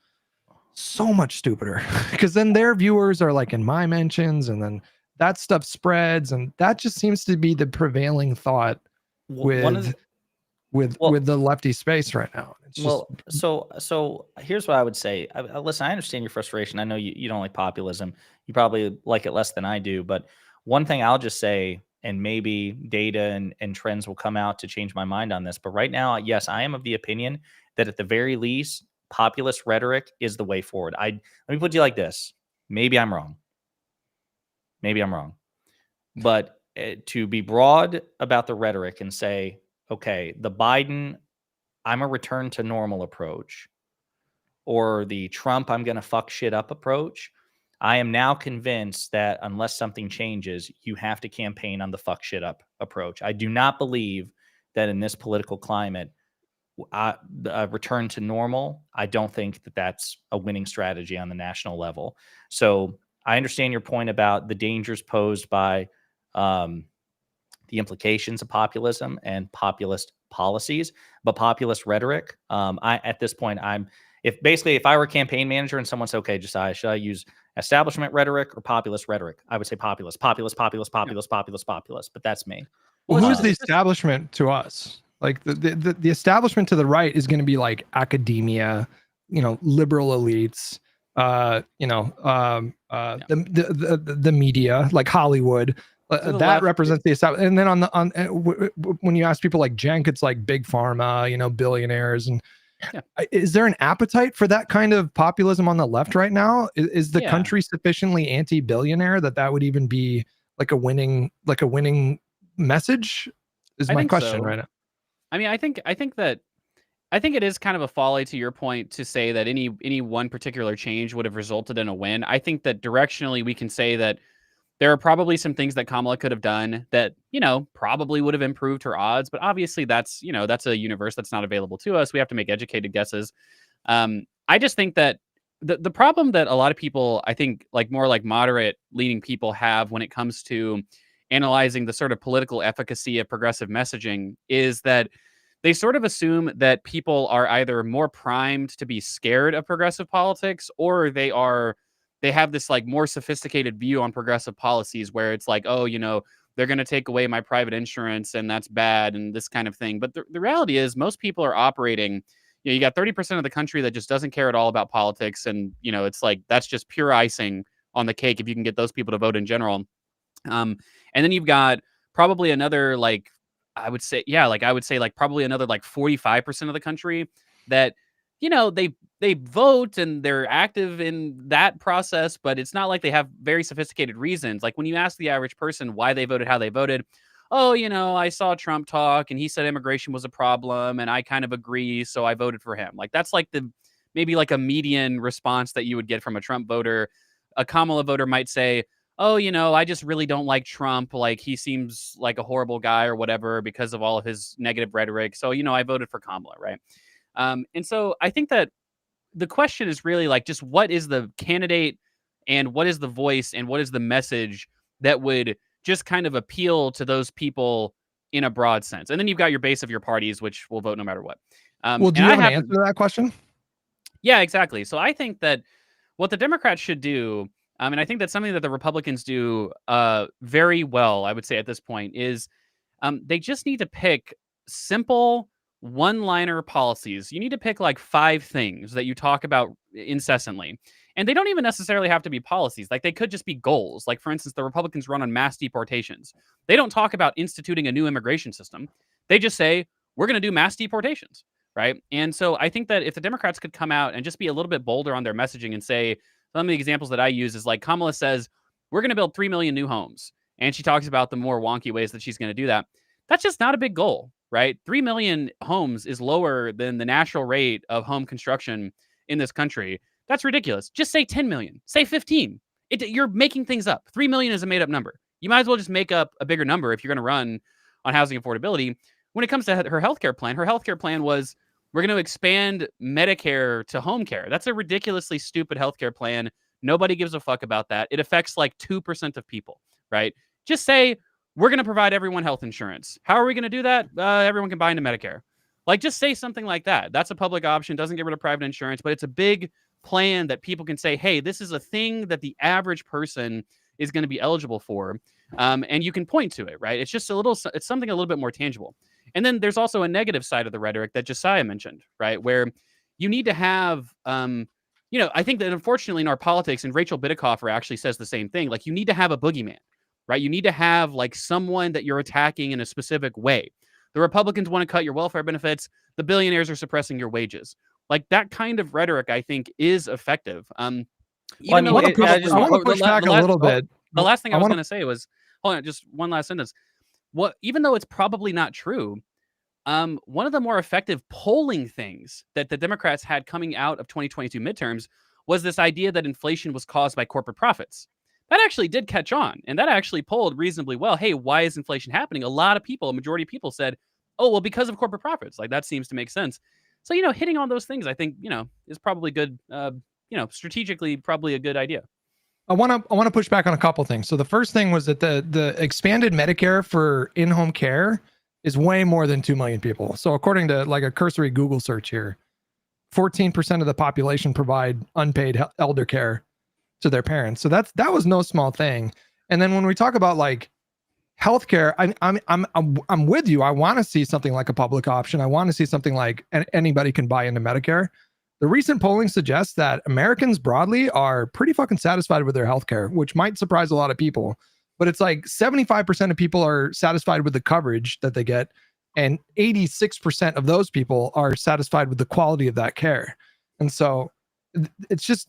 so much stupider because then their viewers are like in my mentions, and then that stuff spreads, and that just seems to be the prevailing thought with the lefty space right now. It's just, so here's what I would say. Listen, I understand your frustration. I know you don't like populism. You probably like it less than I do. But one thing I'll just say, and maybe data and trends will come out to change my mind on this. But right now, yes, I am of the opinion that at the very least, populist rhetoric is the way forward. Let me put it like this. Maybe I'm wrong. But to be broad about the rhetoric and say, okay, the Biden, I'm a return to normal approach, or the Trump, I'm going to fuck shit up approach, I am now convinced that unless something changes, you have to campaign on the fuck shit up approach. I do not believe that in this political climate, a return to normal, I don't think that that's a winning strategy on the national level. So I understand your point about the dangers posed by the implications of populism and populist policies, but populist rhetoric. At this point, if I were a campaign manager and someone said, okay, Josiah, should I use establishment rhetoric or populist rhetoric? I would say populist. But that's me. Well, who's the establishment to us? Like the establishment to the right is going to be like academia, liberal elites, the media, like Hollywood. That left represents the establishment. And then when you ask people like Cenk, it's like big pharma, billionaires. And is there an appetite for that kind of populism on the left right now? Is the country sufficiently anti-billionaire that would even be like a winning message? Is my question right now. I mean, I think it is kind of a folly to your point to say that any one particular change would have resulted in a win. I think that directionally we can say that there are probably some things that Kamala could have done that, probably would have improved her odds. But obviously that's a universe that's not available to us. We have to make educated guesses. I just think that the problem that a lot of people, I think, like more like moderate leaning people have when it comes to analyzing the sort of political efficacy of progressive messaging is that they sort of assume that people are either more primed to be scared of progressive politics, or they have this like more sophisticated view on progressive policies where it's like, oh, they're going to take away my private insurance and that's bad and this kind of thing. But the reality is most people are operating, you got 30% of the country that just doesn't care at all about politics. And, it's like, that's just pure icing on the cake if you can get those people to vote in general. And then you've got probably another I would say probably another 45% of the country that, they vote and they're active in that process, but it's not like they have very sophisticated reasons. Like when you ask the average person why they voted, how they voted, oh, I saw Trump talk and he said immigration was a problem and I kind of agree, so I voted for him. Like that's like maybe like a median response that you would get from a Trump voter. A Kamala voter might say, oh, I just really don't like Trump. Like he seems like a horrible guy or whatever because of all of his negative rhetoric. So, I voted for Kamala, right? And so I think that the question is really like just what is the candidate and what is the voice and what is the message that would just kind of appeal to those people in a broad sense. And then you've got your base of your parties, which will vote no matter what. Well, do you have an answer to that question? Yeah, exactly. So I think that what the Democrats should do, and I think that's something that the Republicans do very well, I would say at this point, is they just need to pick simple one-liner policies. You need to pick like 5 things that you talk about incessantly. And they don't even necessarily have to be policies. Like they could just be goals. Like for instance, the Republicans run on mass deportations. They don't talk about instituting a new immigration system. They just say, we're going to do mass deportations, right? And so I think that if the Democrats could come out and just be a little bit bolder on their messaging and say, some of the examples that I use is like Kamala says, we're going to build 3 million new homes. And she talks about the more wonky ways that she's going to do that. That's just not a big goal, right? 3 million homes is lower than the natural rate of home construction in this country. That's ridiculous. Just say 10 million. Say 15. You're making things up. 3 million is a made up number. You might as well just make up a bigger number if you're going to run on housing affordability. When it comes to her healthcare plan was, we're going to expand Medicare to home care. That's a ridiculously stupid healthcare plan. Nobody gives a fuck about that. It affects like 2% of people, right? Just say, we're going to provide everyone health insurance. How are we going to do that? Everyone can buy into Medicare. Like, just say something like that. That's a public option. Doesn't get rid of private insurance, but it's a big plan that people can say, hey, this is a thing that the average person is going to be eligible for. And you can point to it, right? It's just it's something a little bit more tangible. And then there's also a negative side of the rhetoric that Josiah mentioned, right? Where you need to have, I think that unfortunately in our politics, and Rachel Bidikofer actually says the same thing, like, you need to have a boogeyman, right? You need to have like someone that you're attacking in a specific way. The Republicans want to cut your welfare benefits. The billionaires are suppressing your wages. Like, that kind of rhetoric, I think, is effective. Well, Even though I want to push back a little bit. The last thing I was going to say was, hold on, just one last sentence. Even though it's probably not true, one of the more effective polling things that the Democrats had coming out of 2022 midterms was this idea that inflation was caused by corporate profits. That actually did catch on, and that actually polled reasonably well. Hey, why is inflation happening? A lot of people, a majority of people said, oh, well, because of corporate profits. Like, that seems to make sense. So, hitting on those things, I think, is probably good, strategically, probably a good idea. I want to push back on a couple things. So the first thing was that the expanded Medicare for in-home care is way more than 2 million people. So according to like a cursory Google search here, 14% of the population provide unpaid elder care to their parents. So that was no small thing. And then when we talk about like healthcare, I'm with you. I want to see something like a public option. I want to see something like anybody can buy into Medicare. The recent polling suggests that Americans broadly are pretty fucking satisfied with their healthcare, which might surprise a lot of people. But it's like 75% of people are satisfied with the coverage that they get, and 86% of those people are satisfied with the quality of that care. And so it's just,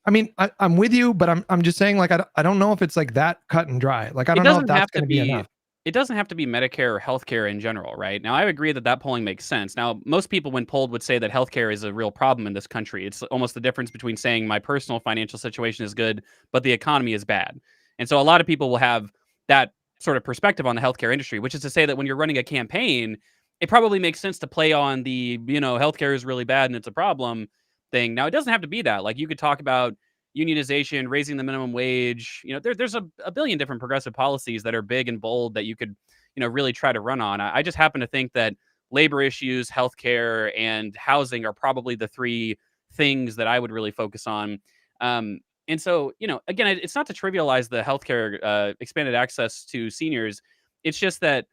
I mean, I'm with you, but I'm just saying, like, I don't know if it's like that cut and dry. Like, I don't know if that's going to be enough. It doesn't have to be Medicare or healthcare in general, right? Now, I agree that polling makes sense. Now, most people, when polled, would say that healthcare is a real problem in this country. It's almost the difference between saying my personal financial situation is good, but the economy is bad. And so a lot of people will have that sort of perspective on the healthcare industry, which is to say that when you're running a campaign, it probably makes sense to play on the, healthcare is really bad and it's a problem thing. Now, it doesn't have to be that. Like, you could talk about unionization, raising the minimum wage. There's a billion different progressive policies that are big and bold that you could, really try to run on. I just happen to think that labor issues, healthcare, and housing are probably the three things that I would really focus on. And so, again, it's not to trivialize the healthcare expanded access to seniors. It's just that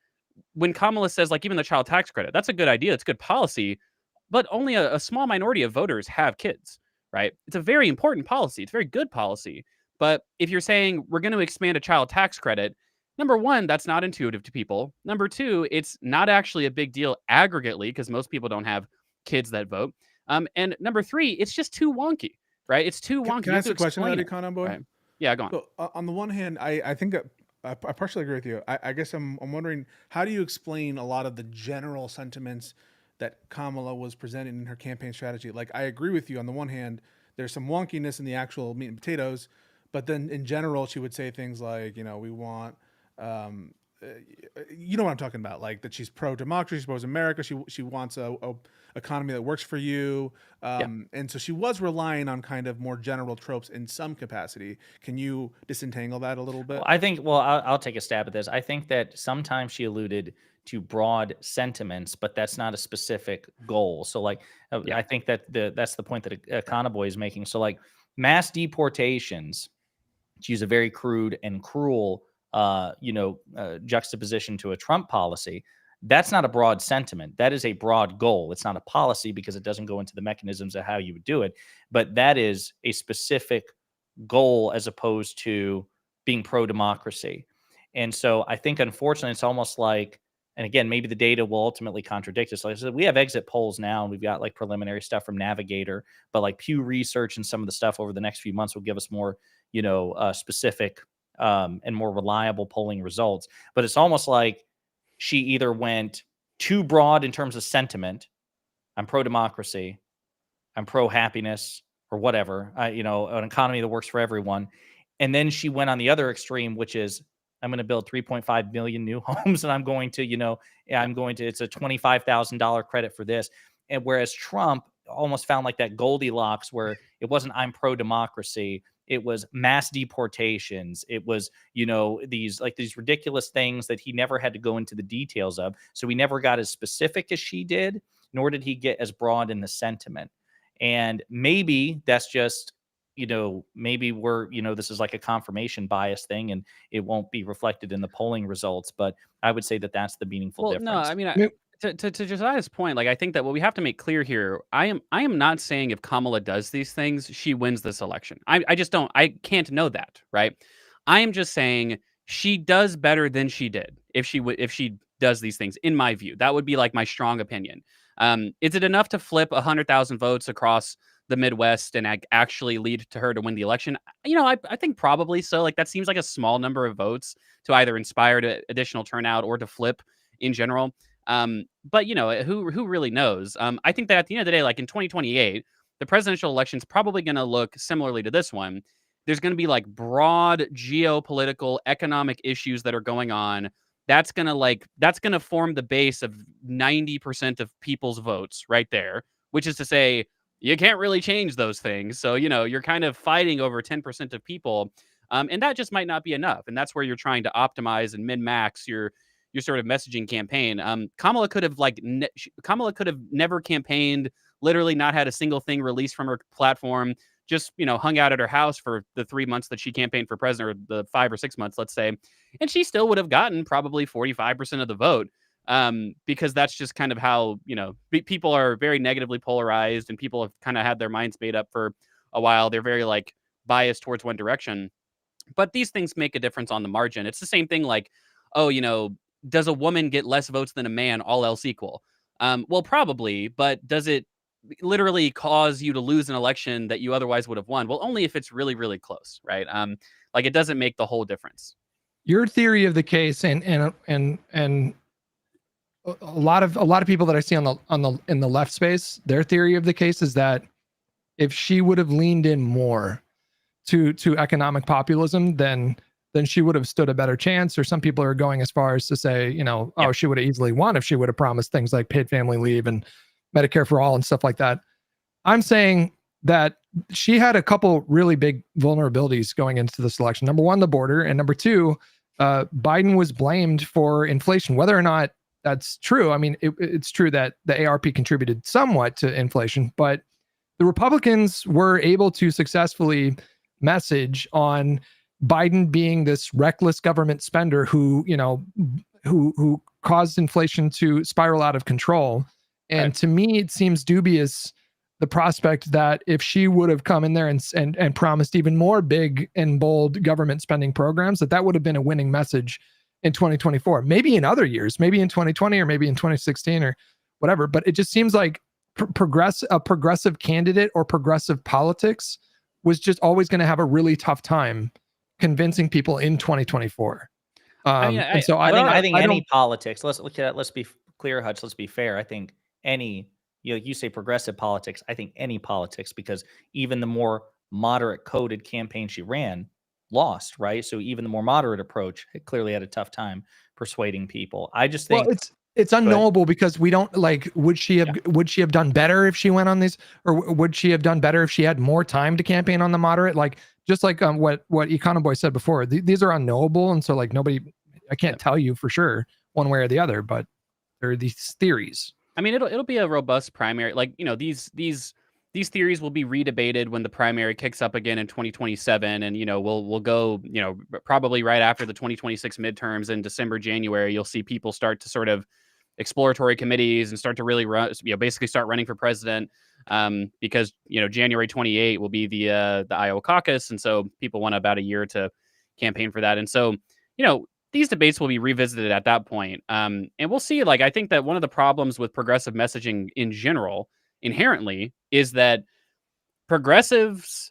when Kamala says, like, even the child tax credit, that's a good idea. It's good policy, but only a small minority of voters have kids. Right? It's a very important policy. It's very good policy. But if you're saying we're going to expand a child tax credit, number one, that's not intuitive to people. Number two, it's not actually a big deal aggregately because most people don't have kids that vote. And number three, it's just too wonky, right? It's too wonky. Can I ask a question about it, Conor Boy? Right. Yeah, go on. So, on the one hand, I think that I partially agree with you. I guess I'm wondering, how do you explain a lot of the general sentiments that Kamala was presenting in her campaign strategy? Like, I agree with you on the one hand, there's some wonkiness in the actual meat and potatoes, but then in general, she would say things like, we want, you know what I'm talking about, like that she's pro-democracy, she's pro-America, she wants a economy that works for you, and so she was relying on kind of more general tropes in some capacity. Can you disentangle that a little bit? I'll take a stab at this. I think that sometimes she alluded to broad sentiments, but that's not a specific goal. So, like, I think that that's the point that Econoboy is making. So, like, mass deportations, to use a very crude and cruel, juxtaposition to a Trump policy, that's not a broad sentiment. That is a broad goal. It's not a policy because it doesn't go into the mechanisms of how you would do it. But that is a specific goal as opposed to being pro-democracy. And so I think, unfortunately, it's almost like, and again, maybe the data will ultimately contradict us. Like I said, we have exit polls now, and we've got like preliminary stuff from Navigator, but like Pew Research and some of the stuff over the next few months will give us more, specific and more reliable polling results. But it's almost like she either went too broad in terms of sentiment. I'm pro-democracy, I'm pro-happiness, or whatever, an economy that works for everyone. And then she went on the other extreme, which is I'm going to build 3.5 million new homes, and I'm going to, it's a $25,000 credit for this. And whereas Trump almost found like that Goldilocks where it wasn't I'm pro democracy, it was mass deportations. It was, these ridiculous things that he never had to go into the details of. So he never got as specific as she did, nor did he get as broad in the sentiment. And maybe that's just, maybe we're, this is like a confirmation bias thing and it won't be reflected in the polling results. But I would say that that's the meaningful difference. No, I mean, to Josiah's point, like I think that what we have to make clear here, I am not saying if Kamala does these things, she wins this election. I just don't. I can't know that, right? I am just saying she does better than she did if she does these things. In my view, that would be like my strong opinion. Is it enough to flip 100,000 votes across the Midwest and actually lead to her to win the election? I think probably so. Like that seems like a small number of votes to either inspire to additional turnout or to flip in general. But who really knows? I think that at the end of the day, like in 2028, the presidential election is probably going to look similarly to this one. There's going to be like broad geopolitical, economic issues that are going on. That's going to form the base of 90% of people's votes right there, which is to say you can't really change those things. So, you're kind of fighting over 10% of people. And that just might not be enough. And that's where you're trying to optimize and min-max your sort of messaging campaign. Kamala could have never campaigned, literally not had a single thing released from her platform, just, hung out at her house for the 3 months that she campaigned for president, or the 5 or 6 months, let's say. And she still would have gotten probably 45% of the vote. Because that's just kind of how, people are very negatively polarized and people have kind of had their minds made up for a while. They're very like biased towards one direction, but these things make a difference on the margin. It's the same thing like, does a woman get less votes than a man, all else equal? Well, probably, but does it literally cause you to lose an election that you otherwise would have won? Well, only if it's really, really close, right? Like it doesn't make the whole difference. Your theory of the case, and a lot of people that I see in the left space, their theory of the case is that if she would have leaned in more to economic populism, then she would have stood a better chance. Or some people are going as far as to say, she would have easily won if she would have promised things like paid family leave and Medicare for all and stuff like that. I'm saying that she had a couple really big vulnerabilities going into this election. Number one, the border, and number two, Biden was blamed for inflation. Whether or not that's true, I mean, it's true that the ARP contributed somewhat to inflation, but the Republicans were able to successfully message on Biden being this reckless government spender who caused inflation to spiral out of control. And to me, it seems dubious, the prospect that if she would have come in there and promised even more big and bold government spending programs, that would have been a winning message in 2024, maybe in other years, maybe in 2020 or maybe in 2016 or whatever. But it just seems like a progressive candidate or progressive politics was just always going to have a really tough time convincing people in 2024. I think any politics, let's look at it. Let's be clear, Hutch. Let's be fair. I think any, you say progressive politics. I think any politics, because even the more moderate coded campaign she ran lost, right? So even the more moderate approach, it clearly had a tough time persuading people. I just think it's unknowable because we don't like, would she have done better if she went on these, or would she have done better if she had more time to campaign on the moderate? Like, just like what Econoboy said before, these are unknowable. And so like I can't tell you for sure one way or the other, but there are these theories. I mean, it'll be a robust primary. Like, these theories will be redebated when the primary kicks up again in 2027. And, we'll go, probably right after the 2026 midterms in December, January, you'll see people start to sort of exploratory committees and start to really run, basically start running for president. Because, January 28 will be the Iowa caucus. And so people want about a year to campaign for that. And so, these debates will be revisited at that point. And we'll see, like, I think that one of the problems with progressive messaging in general, inherently, is that progressives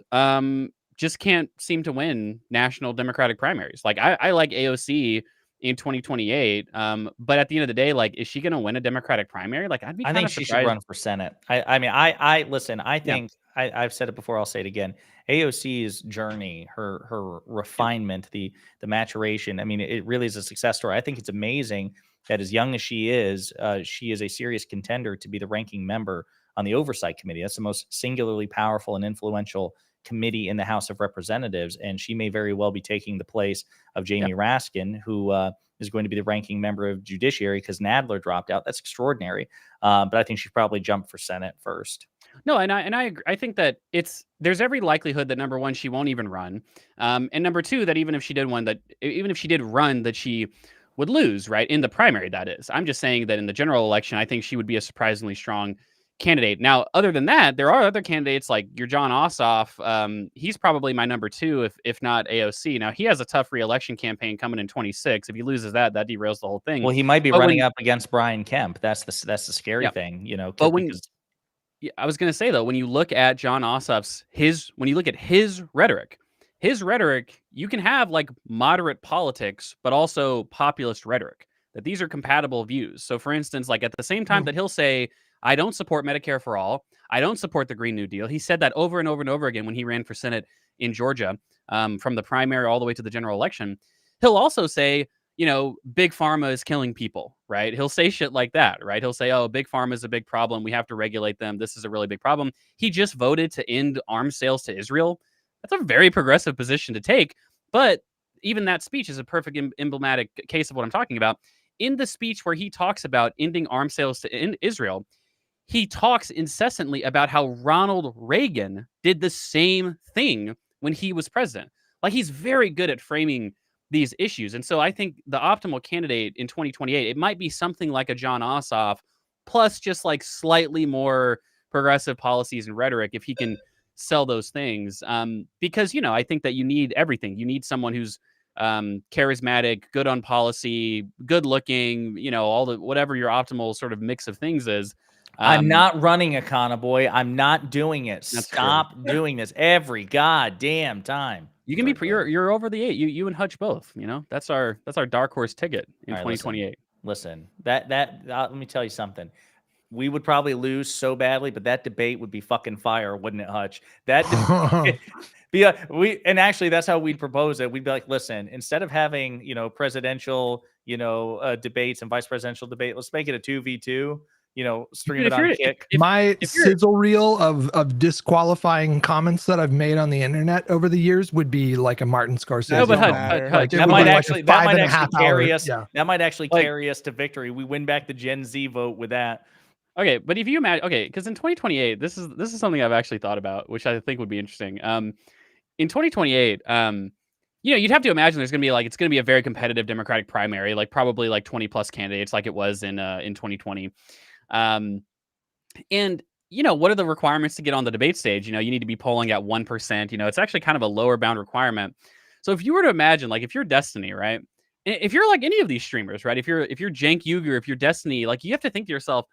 just can't seem to win national Democratic primaries. Like, I like AOC in 2028. But at the end of the day, like, is she going to win a Democratic primary? Like, I think she should run for Senate. I mean, listen, I think I've said it before, I'll say it again. AOC's journey, her refinement, the maturation. I mean, it really is a success story. I think it's amazing that as young as she is a serious contender to be the ranking member on the Oversight Committee. That's the most singularly powerful and influential committee in the House of Representatives, and she may very well be taking the place of Jamie Raskin, who is going to be the ranking member of Judiciary because Nadler dropped out. That's extraordinary. But I think she probably jumped for Senate first. No, and I think that there's every likelihood that number one, she won't even run, and number two, that even if she did run, that she would lose, right, in the primary. That is, I'm just saying that in the general election, I think she would be a surprisingly strong candidate. Now, other than that, there are other candidates like your John Ossoff. He's probably my number two, if not AOC. Now, he has a tough re-election campaign coming in 26. If he loses that derails the whole thing. Well, he might be But running up against Brian Kemp. That's the scary thing, But because I was going to say though, when you look at John Ossoff's when you look at his rhetoric, you can have like moderate politics, but also populist rhetoric. That these are compatible views. So, for instance, like at the same time that he'll say, "I don't support Medicare for all. I don't support the Green New Deal." He said that over and over and over again when he ran for Senate in Georgia, from the primary all the way to the general election. He'll also say, big pharma is killing people, right? He'll say shit like that, right? He'll say, oh, big pharma is a big problem. We have to regulate them. This is a really big problem. He just voted to end arms sales to Israel. That's a very progressive position to take. But even that speech is a perfect emblematic case of what I'm talking about. In the speech where he talks about ending arms sales to Israel, he talks incessantly about how Ronald Reagan did the same thing when he was president. Like, he's very good at framing these issues. And so I think the optimal candidate in 2028, it might be something like a John Ossoff, plus just like slightly more progressive policies and rhetoric if he can sell those things. Because, I think that you need everything. You need someone who's charismatic, good on policy, good looking, all the whatever your optimal sort of mix of things is. I'm not running, Akana boy. I'm not doing it. Stop doing this every goddamn time. You can be you're over the 8. You and Hutch both. That's our dark horse ticket in 2028. Listen, that let me tell you something. We would probably lose so badly, but that debate would be fucking fire, wouldn't it, Hutch? That and actually that's how we'd propose it. We'd be like, listen, instead of having presidential debates and vice presidential debate, let's make it a 2v2. Stream it on Kick. My sizzle reel of disqualifying comments that I've made on the internet over the years would be like a Martin Scorsese. No, but that might actually carry us. Yeah. That might actually carry us to victory. We win back the Gen Z vote with that. Okay, but if you imagine, because in 2028, this is something I've actually thought about, which I think would be interesting. In 2028, you'd have to imagine there's going to be it's going to be a very competitive Democratic primary, like probably like 20 plus candidates, like it was in 2020. And what are the requirements to get on the debate stage? You need to be polling at 1%. It's actually kind of a lower bound requirement. So if you were to imagine, like, if you're Destiny, right? If you're like any of these streamers, right? If you're Cenk Uygur, if you're Destiny, like, you have to think to yourself,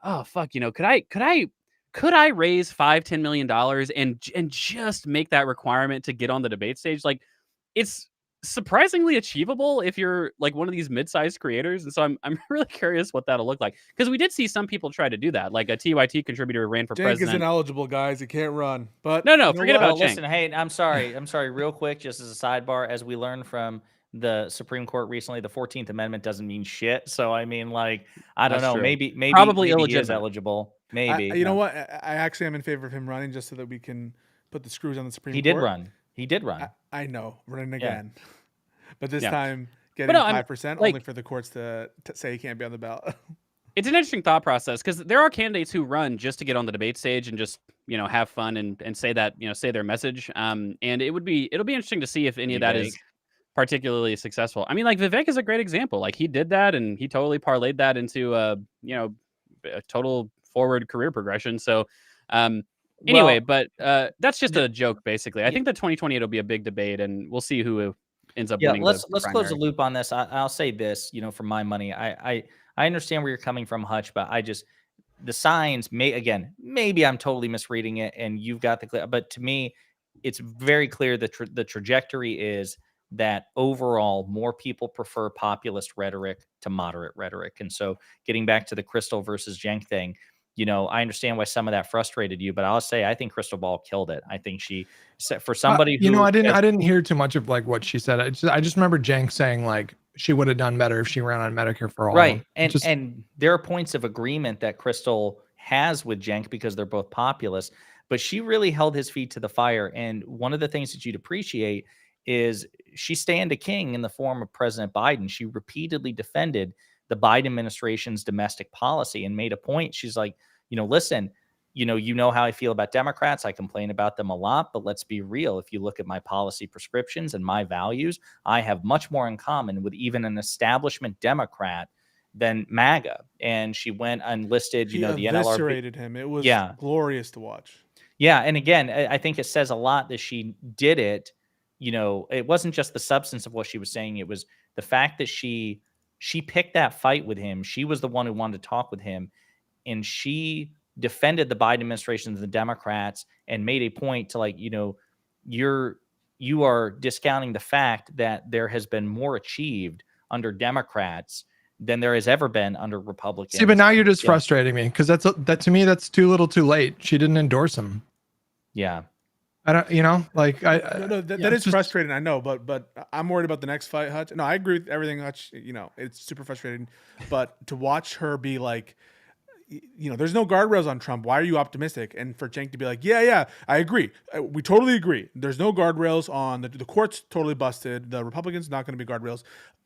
oh fuck, could I raise $5-10 million and just make that requirement to get on the debate stage? Like, it's surprisingly achievable if you're like one of these mid-sized creators. And so I'm really curious what that'll look like, because we did see some people try to do that. Like a TYT contributor ran for president. Cenk is ineligible, guys. He can't run. But no, forget about Cenk. Listen, hey, I'm sorry, real quick, just as a sidebar, as we learned from the Supreme Court recently, the 14th Amendment doesn't mean shit. So I mean, like, I don't know, maybe probably he is eligible. Maybe. You know what? I actually am in favor of him running, just so that we can put the screws on the Supreme Court. He did run. I know, running again. Yeah. But this time getting 5% only for the courts to say he can't be on the ballot. It's an interesting thought process, because there are candidates who run just to get on the debate stage and just have fun and say that say their message. And it'll be interesting to see if any of that is particularly successful. I mean, like, Vivek is a great example. Like, he did that and he totally parlayed that into a total forward career progression. So anyway, but that's just a joke, basically. I think that 2028 will be a big debate, and we'll see who ends up winning. Let's close the loop on this. I'll say this, for my money, I understand where you're coming from, Hutch, but the signs maybe I'm totally misreading it, and you've got but to me, it's very clear that the trajectory is that overall more people prefer populist rhetoric to moderate rhetoric. And so getting back to the Crystal versus Cenk thing, I understand why some of that frustrated you, but I'll say I think Crystal Ball killed it. I think she for somebody who I didn't hear too much of like what she said. I just remember Jenk saying like she would have done better if she ran on Medicare for all. Right. And there are points of agreement that Crystal has with Jenk because they're both populist, but she really held his feet to the fire. And one of the things that you'd appreciate is she stand a king in the form of President Biden. She repeatedly defended the Biden administration's domestic policy and made a point. She's like, listen, you know how I feel about Democrats. I complain about them a lot, but let's be real. If you look at my policy prescriptions and my values, I have much more in common with even an establishment Democrat than MAGA. And she went and listed, She the NLRB. eviscerated him. It was glorious to watch. Yeah. And again, I think it says a lot that she did it. It wasn't just the substance of what she was saying. It was the fact that she picked that fight with him. She was the one who wanted to talk with him. And she defended the Biden administration and the Democrats and made a point to you are discounting the fact that there has been more achieved under Democrats than there has ever been under Republicans. See, but now you're just frustrating me because that to me, that's too little too late. She didn't endorse him. Yeah. I don't, that is frustrating. I know, but I'm worried about the next fight, Hutch. No, I agree with everything, Hutch. It's super frustrating, but to watch her be like, there's no guardrails on Trump. Why are you optimistic? And for Cenk to be like, yeah, I agree. We totally agree. There's no guardrails on the court's totally busted. The Republicans not going to be guardrails.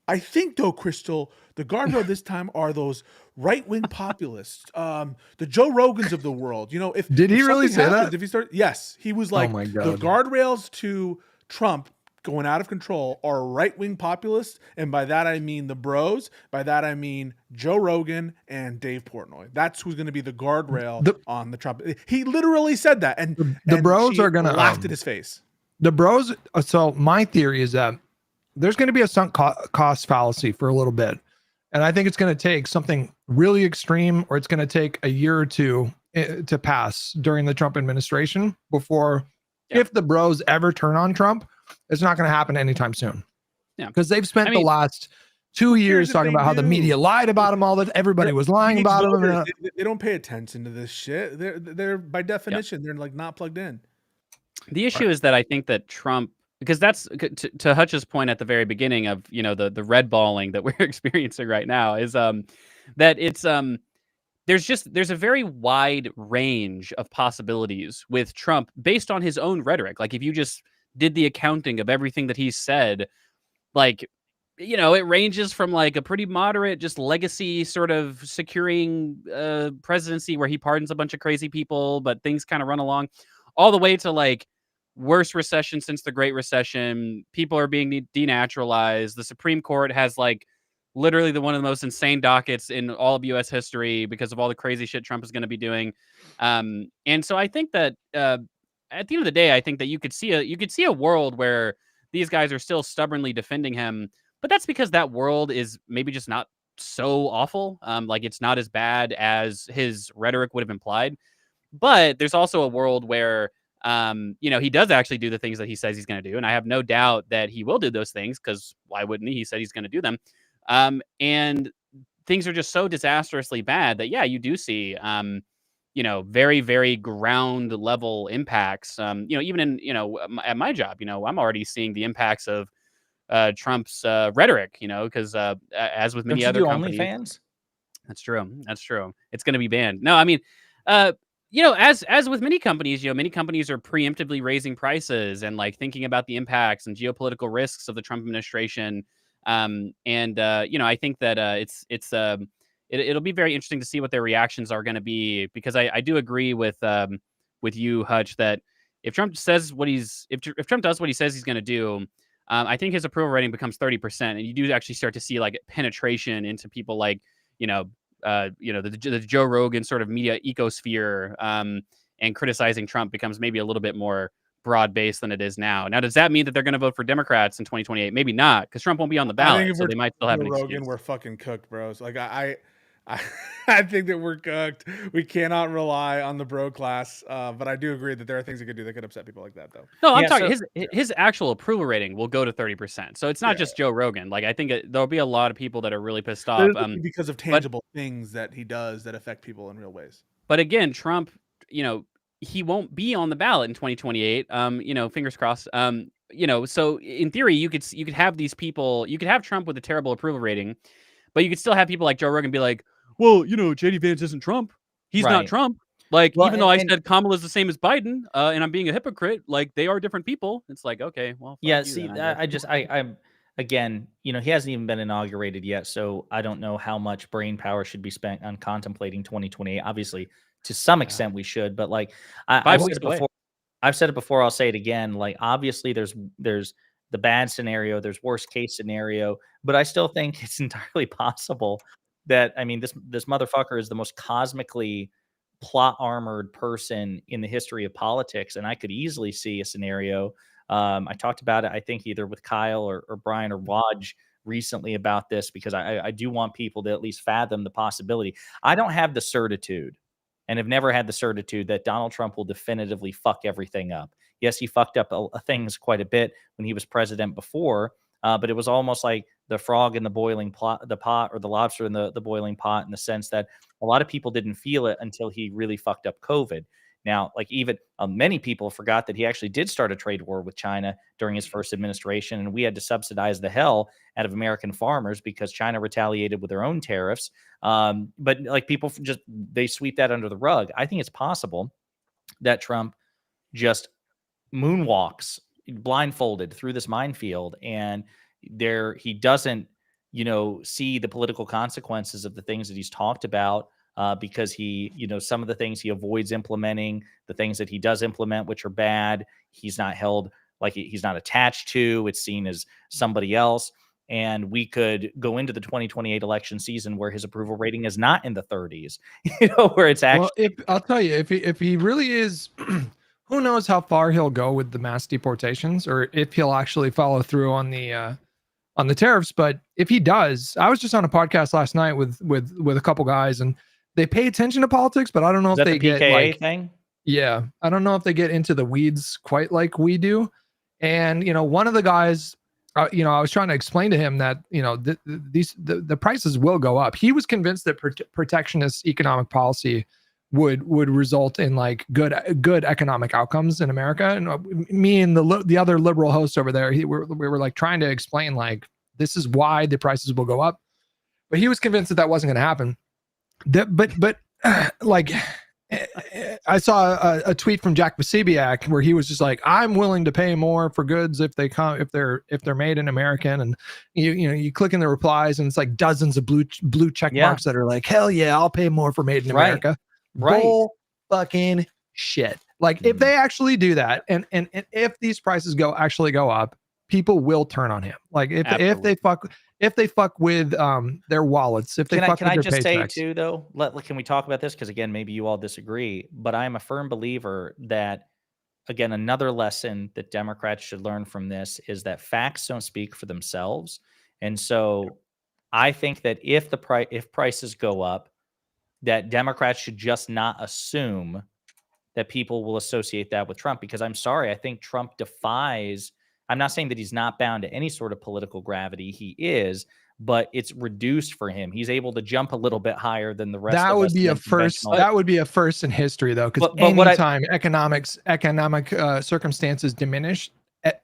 I think though, Crystal, the guardrail this time are those right-wing populists, the Joe Rogans of the world. Did he really say that? If he started, yes, he was like, oh my God. The guardrails to Trump going out of control are right-wing populists, and by that I mean the bros. By that I mean Joe Rogan and Dave Portnoy. That's who's going to be the guardrail on the Trump. He literally said that, and the bros are going to laughed in his face. The bros. So my theory is that there's going to be a sunk cost fallacy for a little bit, and I think it's going to take something really extreme, or it's going to take a year or two to pass during the Trump administration before, if the bros ever turn on Trump. It's not going to happen anytime soon. Yeah, because they've spent the last 2 years talking about how the media lied about him, all that everybody was lying about him. They don't pay attention to this shit. They're by definition, they're like not plugged in. The issue is that I think that Trump, because that's to Hutch's point at the very beginning of the red balling that we're experiencing right now is that it's there's a very wide range of possibilities with Trump based on his own rhetoric. Like if you just did the accounting of everything that he's said, like, it ranges from like a pretty moderate, just legacy sort of securing presidency where he pardons a bunch of crazy people, but things kind of run along, all the way to like worst recession since the Great Recession. People are being denaturalized. The Supreme Court has like literally one of the most insane dockets in all of U.S. history because of all the crazy shit Trump is going to be doing. And so I think that at the end of the day, I think that you could see a world where these guys are still stubbornly defending him, but that's because that world is maybe just not so awful. Like it's not as bad as his rhetoric would have implied. But there's also a world where, he does actually do the things that he says he's going to do, and I have no doubt that he will do those things because why wouldn't he? He said he's going to do them, and things are just so disastrously bad that you do see. Very, very ground level impacts. Even in, at my job, I'm already seeing the impacts of Trump's rhetoric, because as with many other companies. OnlyFans? That's true. It's going to be banned. No, I mean, as with many companies, many companies are preemptively raising prices and like thinking about the impacts and geopolitical risks of the Trump administration. I think that it'll be very interesting to see what their reactions are going to be, because I do agree with you, Hutch, that if Trump says if Trump does what he says he's going to do, I think his approval rating becomes 30%, and you do actually start to see like penetration into people like the Joe Rogan sort of media ecosphere, and criticizing Trump becomes maybe a little bit more broad-based than it is now. Now, does that mean that they're going to vote for Democrats in 2028? Maybe not, because Trump won't be on the ballot, so they might still have an excuse. Rogan, we're fucking cooked, bros. Like I think that we're cooked. We cannot rely on the bro class, but I do agree that there are things they could do that could upset people like that, though. No, I'm talking his actual approval rating will go to 30%. So it's not just Joe Rogan. Like I think there'll be a lot of people that are really pissed off because of tangible things that he does that affect people in real ways. But again, Trump, he won't be on the ballot in 2028. Fingers crossed. So in theory, you could have these people. You could have Trump with a terrible approval rating, but you could still have people like Joe Rogan be like, well, JD Vance isn't Trump. He's not Right. Trump. Like, Well, even though I and said Kamala's the same as Biden, and I'm being a hypocrite, like they are different people. It's like, okay, well, fuck yeah, you see, then, I guess. I'm again, he hasn't even been inaugurated yet, so I don't know how much brain power should be spent on contemplating 2028. Obviously, to some extent, we should, but like I've 5 said weeks it away. before. I've said it before. I'll say it again. Like, obviously, there's the bad scenario, there's worst case scenario, but I still think it's entirely possible that this motherfucker is the most cosmically plot armored person in the history of politics, and I could easily see a scenario. I talked about it, I think, either with Kyle or Brian or Waj recently about this because I do want people to at least fathom the possibility. I don't have the certitude and have never had the certitude that Donald Trump will definitively fuck everything up. Yes, he fucked up things quite a bit when he was president before, but it was almost like the frog in the boiling pot, or the lobster in the boiling pot, in the sense that a lot of people didn't feel it until he really fucked up COVID. Now, like, even many people forgot that he actually did start a trade war with China during his first administration, and we had to subsidize the hell out of American farmers because China retaliated with their own tariffs. But like, people just they sweep that under the rug. I think it's possible that Trump just moonwalks blindfolded through this minefield, and he doesn't see the political consequences of the things that he's talked about, because some of the things he avoids implementing, the things that he does implement, which are bad, he's not held, like, he's not attached to, it's seen as somebody else. And we could go into the 2028 election season where his approval rating is not in the 30s, where it's actually. Well, if I'll tell you, if he really is, who knows how far he'll go with the mass deportations, or if he'll actually follow through on the tariffs. But if he does, I was just on a podcast last night with a couple guys, and they pay attention to politics, but I don't know Is if that they the PKA get like thing? Yeah, I don't know if they get into the weeds quite like we do. And one of the guys, I was trying to explain to him that the prices will go up. He was convinced that protectionist economic policy would result in like good economic outcomes in America. And me and the other liberal host over there, we were like trying to explain like this is why the prices will go up. But he was convinced that wasn't going to happen. But like, I saw a tweet from Jack Posobiec where he was just like, "I'm willing to pay more for goods if they're made in American." And you click in the replies, and it's like dozens of blue check marks that are like, "Hell yeah, I'll pay more for made in America." Right. Bull fucking shit. Like, if they actually do that, and if these prices actually go up, people will turn on him. Like, if they fuck with their wallets, if they fuck with their paychecks. Can I just say too, though? Can we talk about this? Because again, maybe you all disagree, but I'm a firm believer that, again, another lesson that Democrats should learn from this is that facts don't speak for themselves. And so I think that if prices go up, that Democrats should just not assume that people will associate that with Trump, because I'm sorry, I think Trump defies. I'm not saying that he's not bound to any sort of political gravity. He is, but it's reduced for him. He's able to jump a little bit higher than the rest of us. That would be a first. That would be a first in history, though, because anytime economic circumstances diminish,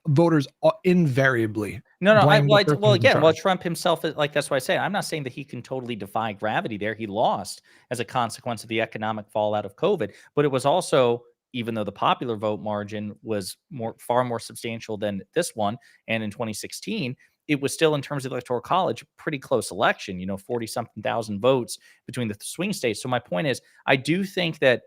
voters invariably. Trump himself, like, that's why I say I'm not saying that he can totally defy gravity there. He lost as a consequence of the economic fallout of COVID, but it was also, even though the popular vote margin was far more substantial than this one, and in 2016, it was still, in terms of the Electoral College, pretty close election, 40-something thousand votes between the swing states. So my point is, I do think that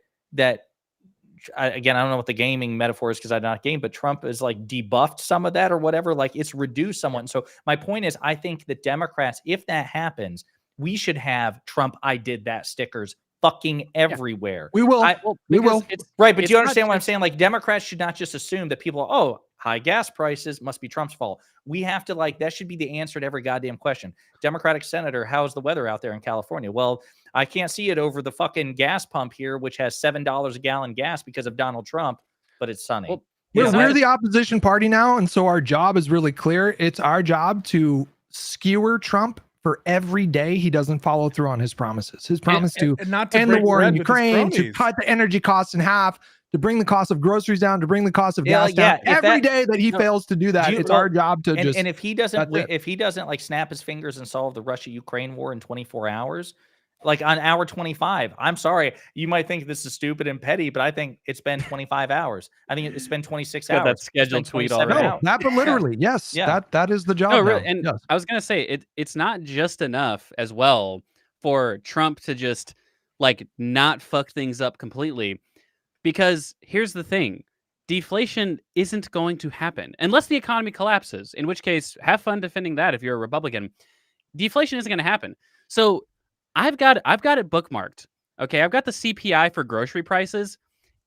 again, I don't know what the gaming metaphor is because I don't game, but Trump is like debuffed some of that or whatever, like it's reduced somewhat. And so my point is, I think that Democrats, if that happens, we should have Trump "I did that" stickers fucking everywhere. We will. We will. Right. But do you understand what I'm saying? Like, Democrats should not just assume that people are, oh, high gas prices must be Trump's fault. We have to, like, that should be the answer to every goddamn question. Democratic senator, how's the weather out there in California? Well, I can't see it over the fucking gas pump here, which has $7 a gallon gas because of Donald Trump, but it's sunny. Well, we're the opposition party now, and so our job is really clear. It's our job to skewer Trump for every day he doesn't follow through on his promises. His promise to and not to end the break war in bread with his Ukraine, to cronies. cut the energy costs in half, to bring the cost of groceries down, to bring the cost of Yeah, gas down. yeah, if Every that- day that he no, fails to do that, do you- it's well, our job to just. And if he doesn't, that's it. if he doesn't like snap his fingers and solve the Russia-Ukraine war in 24 hours, like on hour 25, I'm sorry, you might think this is stupid and petty, but I think it's been 25 hours. I think it's been 26 Got that hours. It's been scheduled tweet 27 already. No, hours. that, but literally, yes, Yeah. that is the job. No, now. really, and Yes. I was gonna say it's not just enough as well for Trump to just like not fuck things up completely, because here's the thing: deflation isn't going to happen unless the economy collapses. In which case, have fun defending that if you're a Republican. Deflation isn't going to happen. So I've got it bookmarked. Okay, I've got the CPI for grocery prices.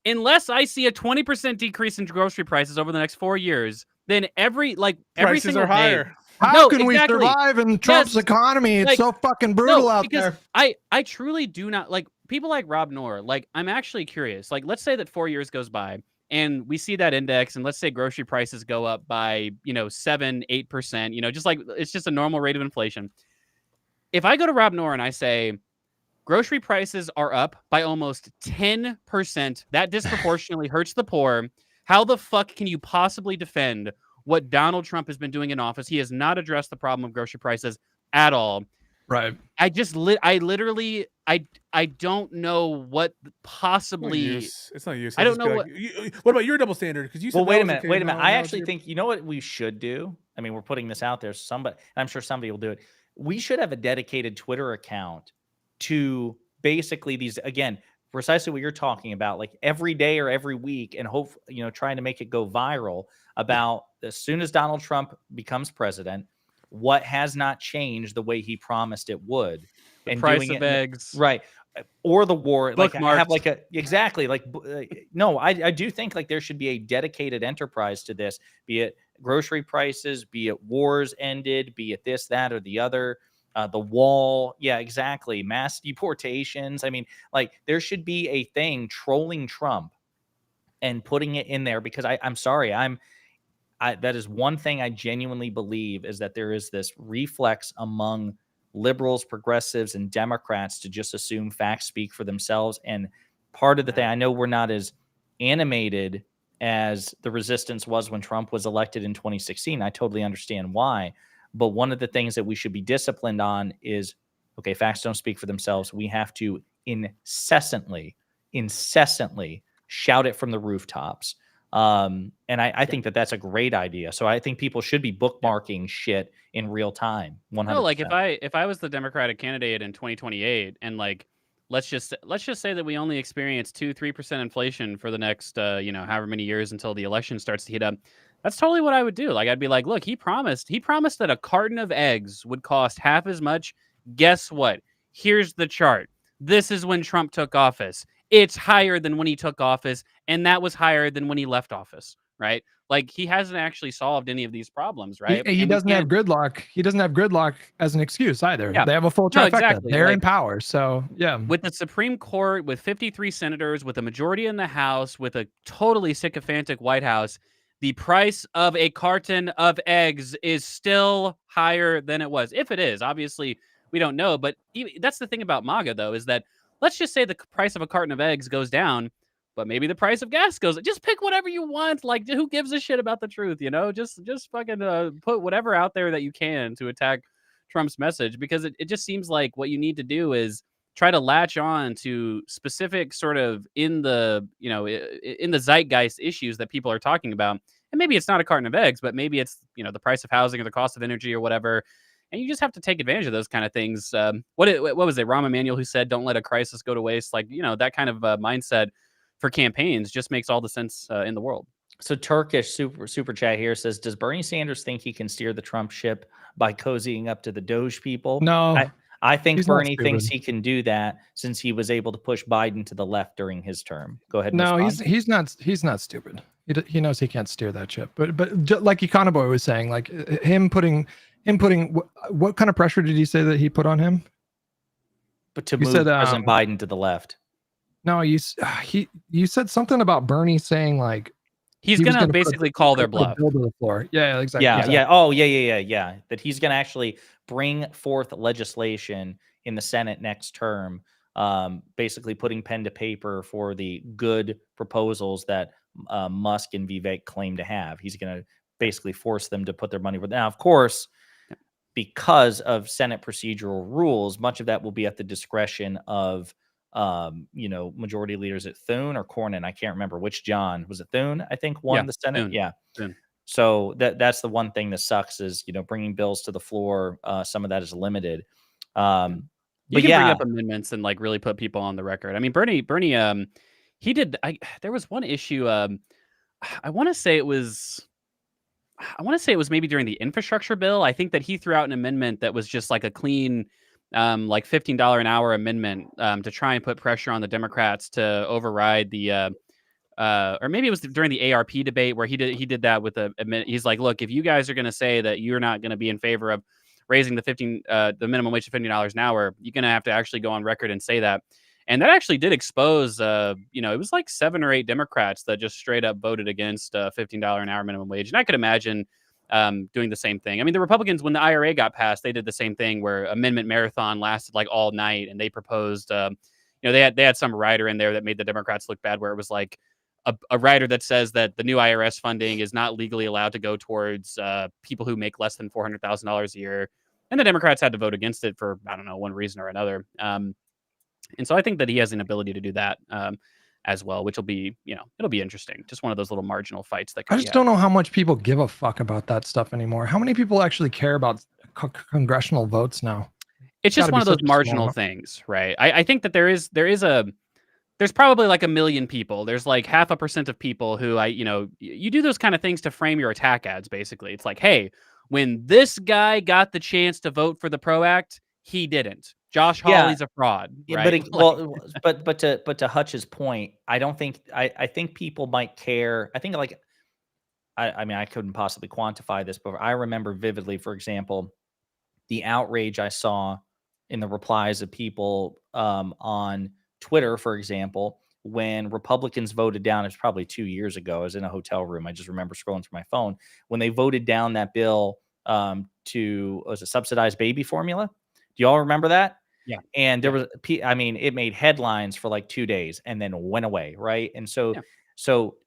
Unless I see a 20% decrease in grocery prices over the next 4 years, then every Prices single are day. higher. How No, can exactly. we survive in Trump's Yes. economy? It's Like, so fucking brutal No, out because there. I truly do not like people like Rob Noor. Like, I'm actually curious. Like, let's say that 4 years goes by and we see that index, and let's say grocery prices go up by 7-8%. Just like it's just a normal rate of inflation. If I go to Rob Noor and I say grocery prices are up by almost 10%, that disproportionately hurts the poor. How the fuck can you possibly defend what Donald Trump has been doing in office? He has not addressed the problem of grocery prices at all. Right. I don't know what possibly. It's not use. I don't know what. What about your double standard? Because you said Well, wait a that was minute. okay, Wait a minute. now- I now it's actually your- think, you know what we should do? I mean, we're putting this out there. Somebody, and I'm sure somebody will do it. We should have a dedicated Twitter account to basically these, again, precisely what you're talking about, like every day or every week, and hope, trying to make it go viral about as soon as Donald Trump becomes president, what has not changed the way he promised it would. The and price doing of it eggs. right. Or the war, like I have Bookmarked. like a exactly like no, I do think like there should be a dedicated enterprise to this, be it grocery prices, be it wars ended, be it this, that, or the other. The wall, yeah, exactly. Mass deportations. I mean, like there should be a thing trolling Trump and putting it in there, because I'm sorry, that is one thing I genuinely believe, is that there is this reflex among liberals, progressives, and Democrats to just assume facts speak for themselves. And part of the thing, I know we're not as animated as the resistance was when Trump was elected in 2016. I totally understand why. But one of the things that we should be disciplined on is, okay, facts don't speak for themselves. We have to incessantly shout it from the rooftops. And I think that that's a great idea. So I think people should be bookmarking shit in real time. 100%. No, like if I was the Democratic candidate in 2028, and like let's just say that we only experience 2-3% inflation for the next however many years until the election starts to heat up. That's totally what I would do. Like I'd be like, look, he promised that a carton of eggs would cost half as much. Guess what? Here's the chart. This is when Trump took office. It's higher than when he took office, and that was higher than when he left office, right? Like he hasn't actually solved any of these problems, right? He And we doesn't have can't- gridlock. He doesn't have gridlock as an excuse either. Yeah. They have a full No, trifecta. exactly. They're in Like- power. So yeah. with the Supreme Court, with 53 senators, with a majority in the House, with a totally sycophantic White House, the price of a carton of eggs is still higher than it was. If it is, obviously, we don't know. But that's the thing about MAGA, though, is that let's just say the price of a carton of eggs goes down, but maybe the price of gas goes. Just pick whatever you want. Like, who gives a shit about the truth? Just fucking put whatever out there that you can to attack Trump's message, because it just seems like what you need to do is try to latch on to specific sort of in the zeitgeist issues that people are talking about. And maybe it's not a carton of eggs, but maybe it's, the price of housing or the cost of energy or whatever. And you just have to take advantage of those kind of things. What was it? Rahm Emanuel who said, don't let a crisis go to waste. Like, that kind of mindset for campaigns just makes all the sense in the world. So Turkish super chat here says, does Bernie Sanders think he can steer the Trump ship by cozying up to the Doge people? No. I think He's not Bernie thinks stupid. he can do that since he was able to push Biden to the left during his term. Go ahead. And No, respond. he's not stupid. He knows he can't steer that ship. But like Econoboy was saying, like him putting what kind of pressure did he say that he put on him? But to You move said, President Biden to the left. No, you said something about Bernie saying like He's he was gonna going to put basically call their put a bluff. bill to the floor. Yeah, exactly. Yeah, exactly. yeah. Oh, yeah. That he's going to actually bring forth legislation in the Senate next term, basically putting pen to paper for the good proposals that Musk and Vivek claim to have. He's going to basically force them to put their money where. Now, of course, because of Senate procedural rules, much of that will be at the discretion of, majority leaders at Thune or Cornyn. I can't remember which John. Was it Thune? I think won Yeah, the Senate. soon. Yeah. Soon. So that's the one thing that sucks is, bringing bills to the floor. Some of that is limited. You But can bring yeah, up amendments and like really put people on the record. I mean, Bernie, he did. There was one issue. I want to say it was. I want to say it was maybe during the infrastructure bill. I think that he threw out an amendment that was just like a clean, like $15 an hour amendment to try and put pressure on the Democrats to override the. Or maybe it was during the ARP debate where he did that with he's like, look, if you guys are going to say that you're not going to be in favor of raising the minimum wage to $15 an hour, you're going to have to actually go on record and say that. And that actually did expose, it was like 7 or 8 Democrats that just straight up voted against $15 an hour minimum wage. And I could imagine doing the same thing. I mean, the Republicans, when the IRA got passed, they did the same thing where amendment marathon lasted like all night, and they proposed, they had some rider in there that made the Democrats look bad, where it was like a rider that says that the new IRS funding is not legally allowed to go towards people who make less than $400,000 a year. And the Democrats had to vote against it for, I don't know, one reason or another. And so I think that he has an ability to do that as well, which will be, it'll be interesting. Just one of those little marginal fights that I just don't know how much people give a fuck about that stuff anymore. How many people actually care about congressional votes now? It's just one of those marginal things, right? I think that there's probably like 1 million people. There's like 0.5% of people who you do those kind of things to frame your attack ads. Basically, it's like, hey, when this guy got the chance to vote for the PRO Act, he didn't. Josh Hawley's a fraud, right? But to Hutch's point, I don't think I think people might care. I think I mean, I couldn't possibly quantify this, but I remember vividly, for example, the outrage I saw in the replies of people on Twitter, for example, when Republicans voted down. It's probably 2 years ago. I was in a hotel room. I just remember scrolling through my phone when they voted down that bill was it subsidized baby formula? Do y'all remember that? Yeah. And there was, it made headlines for like 2 days and then went away, right? And so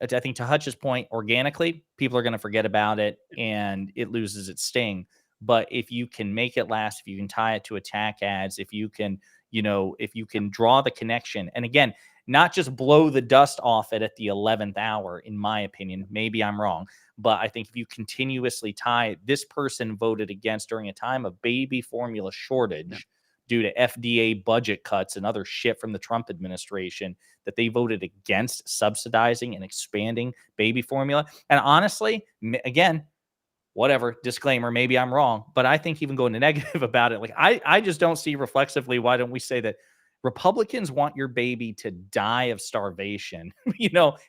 I think to Hutch's point, organically, people are going to forget about it and it loses its sting. But if you can make it last, if you can tie it to attack ads, if you can draw the connection, and again, not just blow the dust off it at the 11th hour, in my opinion, maybe I'm wrong, but I think if you continuously tie this person voted against during a time of baby formula shortage due to FDA budget cuts and other shit from the Trump administration, that they voted against subsidizing and expanding baby formula. And honestly, again, whatever, disclaimer, maybe I'm wrong, but I think even going negative about it, like I just don't see reflexively, why don't we say that Republicans want your baby to die of starvation,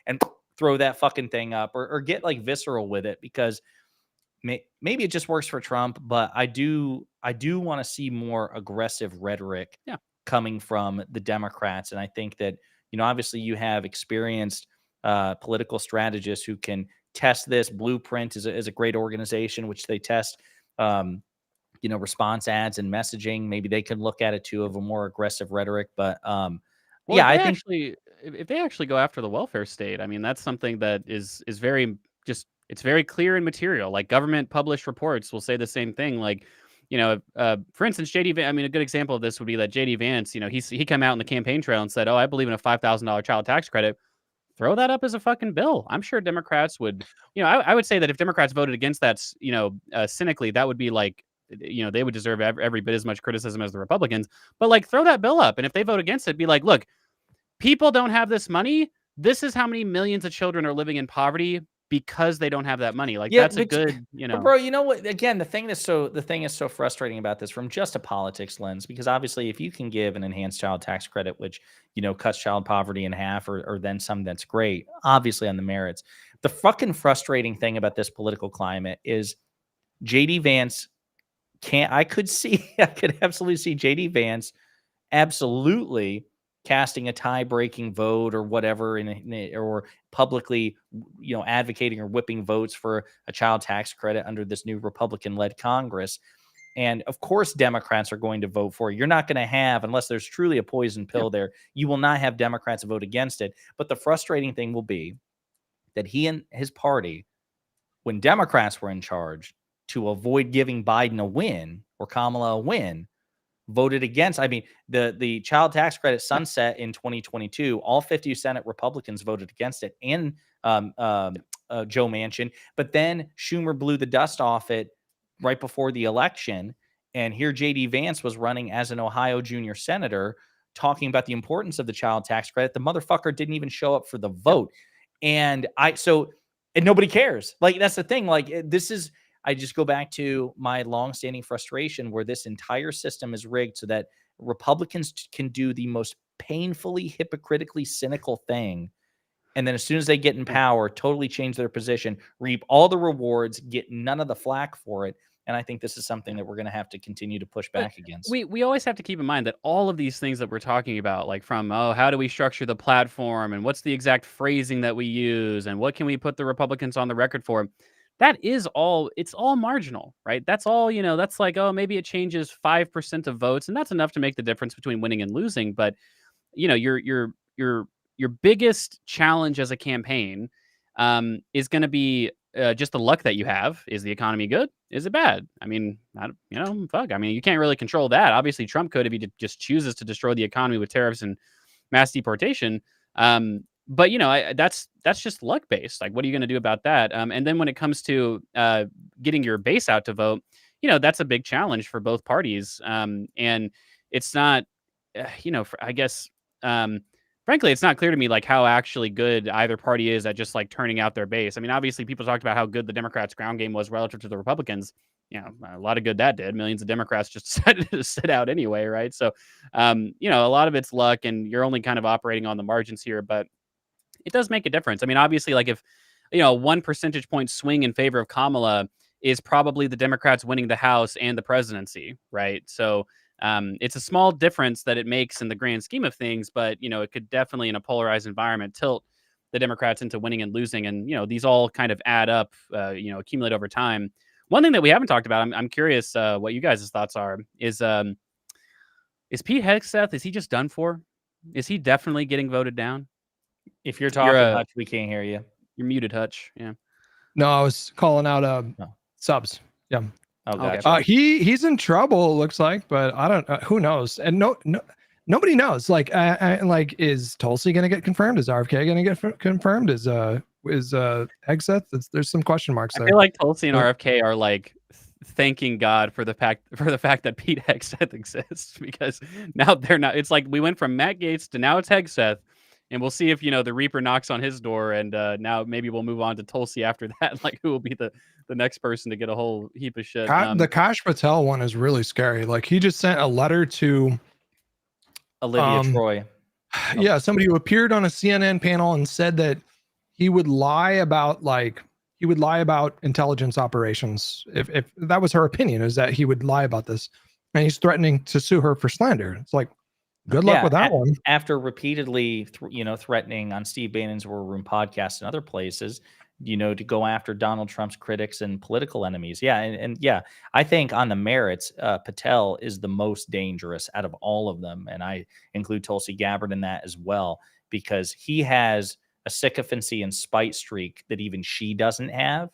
and throw that fucking thing up or get like visceral with it, because maybe it just works for Trump, but I do want to see more aggressive rhetoric coming from the Democrats. And I think that, obviously you have experienced political strategists who can test this. Blueprint is a great organization, which they test, response ads and messaging. Maybe they can look at it too, of a more aggressive rhetoric. But I think if they actually go after the welfare state, I mean, that's something that is very just, it's very clear and material. Like government published reports will say the same thing. Like, for instance, JD Vance, I mean, a good example of this would be that JD Vance, he came out in the campaign trail and said, oh, I believe in a $5,000 child tax credit. Throw that up as a fucking bill. I'm sure Democrats would, I would say that if Democrats voted against that, cynically, that would be like, they would deserve every bit as much criticism as the Republicans, but like throw that bill up. And if they vote against it, be like, look, people don't have this money. This is how many millions of children are living in poverty because they don't have that money. Like that's a good, But bro, you know what? Again, the thing is so frustrating about this from just a politics lens, because obviously if you can give an enhanced child tax credit, which, cuts child poverty in half or then some, that's great, obviously on the merits. The fucking frustrating thing about this political climate is JD Vance I could absolutely see JD Vance absolutely casting a tie-breaking vote or whatever, or publicly, advocating or whipping votes for a child tax credit under this new Republican-led Congress. And of course, Democrats are going to vote for it. You're not going to have, unless there's truly a poison pill there, you will not have Democrats vote against it. But the frustrating thing will be that he and his party, when Democrats were in charge, to avoid giving Biden a win or Kamala a win, voted against. I mean, the child tax credit sunset in 2022, all 50 Senate Republicans voted against it, and Joe Manchin. But then Schumer blew the dust off it right before the election. And here J.D. Vance was running as an Ohio junior senator, talking about the importance of the child tax credit. The motherfucker didn't even show up for the vote. And nobody cares. Like, that's the thing. Like, I just go back to my longstanding frustration where this entire system is rigged so that Republicans can do the most painfully, hypocritically cynical thing. And then as soon as they get in power, totally change their position, reap all the rewards, get none of the flack for it. And I think this is something that we're going to have to continue to push back against. We always have to keep in mind that all of these things that we're talking about, like from, how do we structure the platform and what's the exact phrasing that we use and what can we put the Republicans on the record for? That is all, it's all marginal, right? That's all, that's like, maybe it changes 5% of votes, and that's enough to make the difference between winning and losing. But, your biggest challenge as a campaign is going to be just the luck that you have. Is the economy good? Is it bad? I mean, fuck. I mean, you can't really control that. Obviously, Trump could if he just chooses to destroy the economy with tariffs and mass deportation. But that's just luck based. Like, what are you going to do about that? And then when it comes to getting your base out to vote, that's a big challenge for both parties. And it's not, I guess. Frankly, it's not clear to me like how actually good either party is at just like turning out their base. I mean, obviously, people talked about how good the Democrats' ground game was relative to the Republicans. A lot of good that did. Millions of Democrats just decided to sit out anyway, right? So, a lot of it's luck, and you're only kind of operating on the margins here, but it does make a difference. I mean, obviously, like if 1 percentage point swing in favor of Kamala is probably the Democrats winning the House and the presidency, right? So. It's a small difference that it makes in the grand scheme of things, but, it could definitely in a polarized environment tilt the Democrats into winning and losing. And, these all kind of add up, accumulate over time. One thing that we haven't talked about, I'm curious what you guys' thoughts are, is Pete Hegseth, is he just done for? Is he definitely getting voted down? If you're talking, Hutch, we can't hear you. You're muted, Hutch. Yeah. No, I was calling out subs. Yeah. Oh, gotcha. Okay. He's in trouble, it looks like, but I don't. Who knows? And nobody knows. Like, is Tulsi going to get confirmed? Is RFK going to get confirmed? Is Hegseth? There's some question marks there. I feel like Tulsi and RFK are like thanking God for the fact that Pete Hegseth exists, because now they're not. It's like we went from Matt Gaetz to now it's Hegseth. And we'll see if, the Reaper knocks on his door, and now maybe we'll move on to Tulsi after that. Like, who will be the next person to get a whole heap of shit? The Kash Patel one is really scary. Like, he just sent a letter to Olivia Troy. Yeah, somebody who appeared on a CNN panel and said that he would lie about intelligence operations. If that was her opinion, is that he would lie about this, and he's threatening to sue her for slander. It's like, good luck with that one. After repeatedly, threatening on Steve Bannon's War Room podcast and other places, to go after Donald Trump's critics and political enemies. Yeah. And I think on the merits, Patel is the most dangerous out of all of them. And I include Tulsi Gabbard in that as well, because he has a sycophancy and spite streak that even she doesn't have.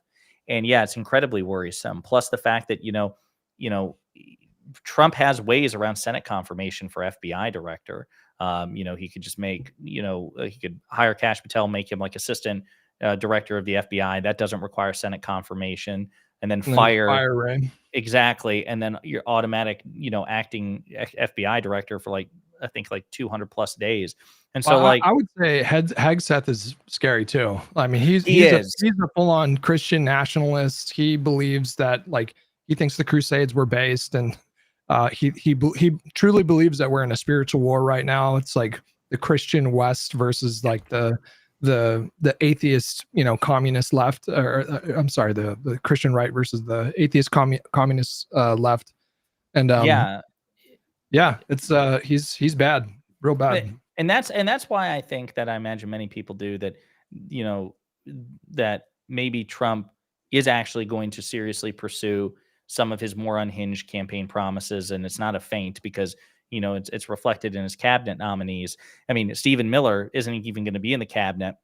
And yeah, it's incredibly worrisome. Plus the fact that, Trump has ways around Senate confirmation for FBI director. He could just make, he could hire Kash Patel, make him like assistant director of the FBI. That doesn't require Senate confirmation, and then fire Ray. Exactly. And then you're automatic, acting FBI director for I think 200 plus days. And so I would say Hegseth is scary too. I mean, he's a full on Christian nationalist. He believes that he thinks the Crusades were based, and he truly believes that we're in a spiritual war right now. It's like the Christian West versus the atheist, communist left, or I'm sorry, the Christian right versus the atheist communist left. And it's he's bad, real bad. And that's why I think that I imagine many people do that, you know, that maybe Trump is actually going to seriously pursue some of his more unhinged campaign promises, and it's not a feint because it's reflected in his cabinet nominees. I mean, Stephen Miller isn't even going to be in the cabinet,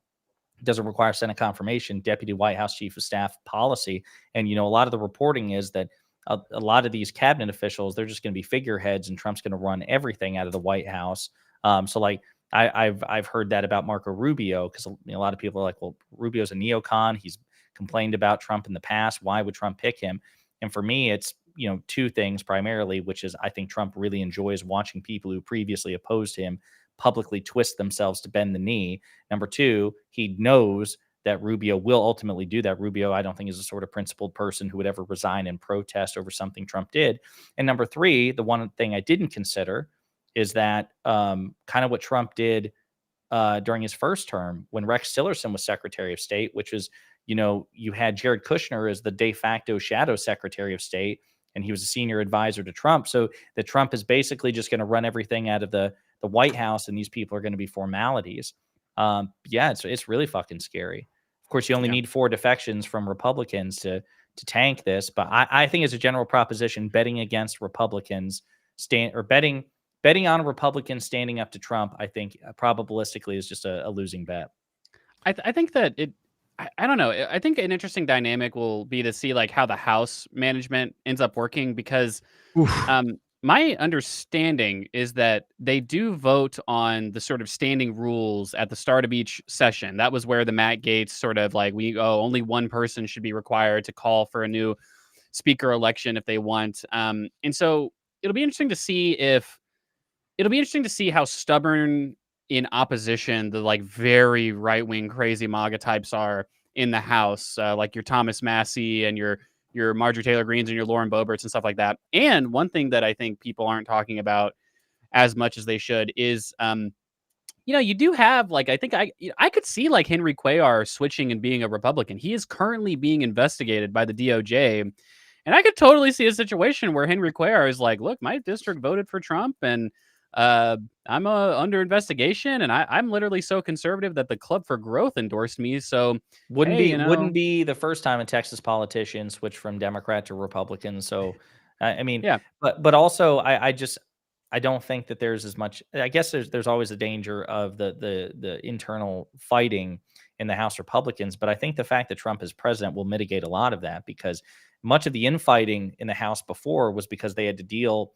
doesn't require Senate confirmation, Deputy White House Chief of Staff policy. And, a lot of the reporting is that a lot of these cabinet officials, they're just going to be figureheads and Trump's going to run everything out of the White House. So like, I've heard that about Marco Rubio because a lot of people are like, well, Rubio's a neocon. He's complained about Trump in the past. Why would Trump pick him? And for me, it's two things primarily, which is I think Trump really enjoys watching people who previously opposed him publicly twist themselves to bend the knee. Number two, he knows that Rubio will ultimately do that. Rubio, I don't think, is a sort of principled person who would ever resign in protest over something Trump did. And number three, the one thing I didn't consider is that kind of what Trump did during his first term when Rex Tillerson was Secretary of State, which is, you had Jared Kushner as the de facto shadow Secretary of State, and he was a senior advisor to Trump. So that Trump is basically just going to run everything out of the White House, and these people are going to be formalities. Yeah, it's really fucking scary. Of course, you only need 4 defections from Republicans to tank this, but I think as a general proposition, betting against Republicans betting on a Republican standing up to Trump, I think probabilistically is just a losing bet. I think that I don't know. I think an interesting dynamic will be to see like how the House management ends up working because my understanding is that they do vote on the sort of standing rules at the start of each session. That was where the Matt Gaetz sort of like only one person should be required to call for a new speaker election if they want. And so it'll be interesting to see how stubborn in opposition the like very right wing crazy MAGA types are in the House, like your Thomas Massey and your Marjorie Taylor Greens and your Lauren Boeberts and stuff like that. And one thing that I think people aren't talking about as much as they should is, you do have like I think I could see like Henry Cuellar switching and being a Republican. He is currently being investigated by the DOJ, and I could totally see a situation where Henry Cuellar is like, "Look, my district voted for Trump, and I'm under investigation, and I'm literally so conservative that the Club for Growth endorsed me. So wouldn't be the first time a Texas politician switched from Democrat to Republican. So I mean, yeah, but also I don't think that there's as much. I guess there's always a danger of the internal fighting in the House Republicans, but I think the fact that Trump is president will mitigate a lot of that because much of the infighting in the House before was because they had to deal,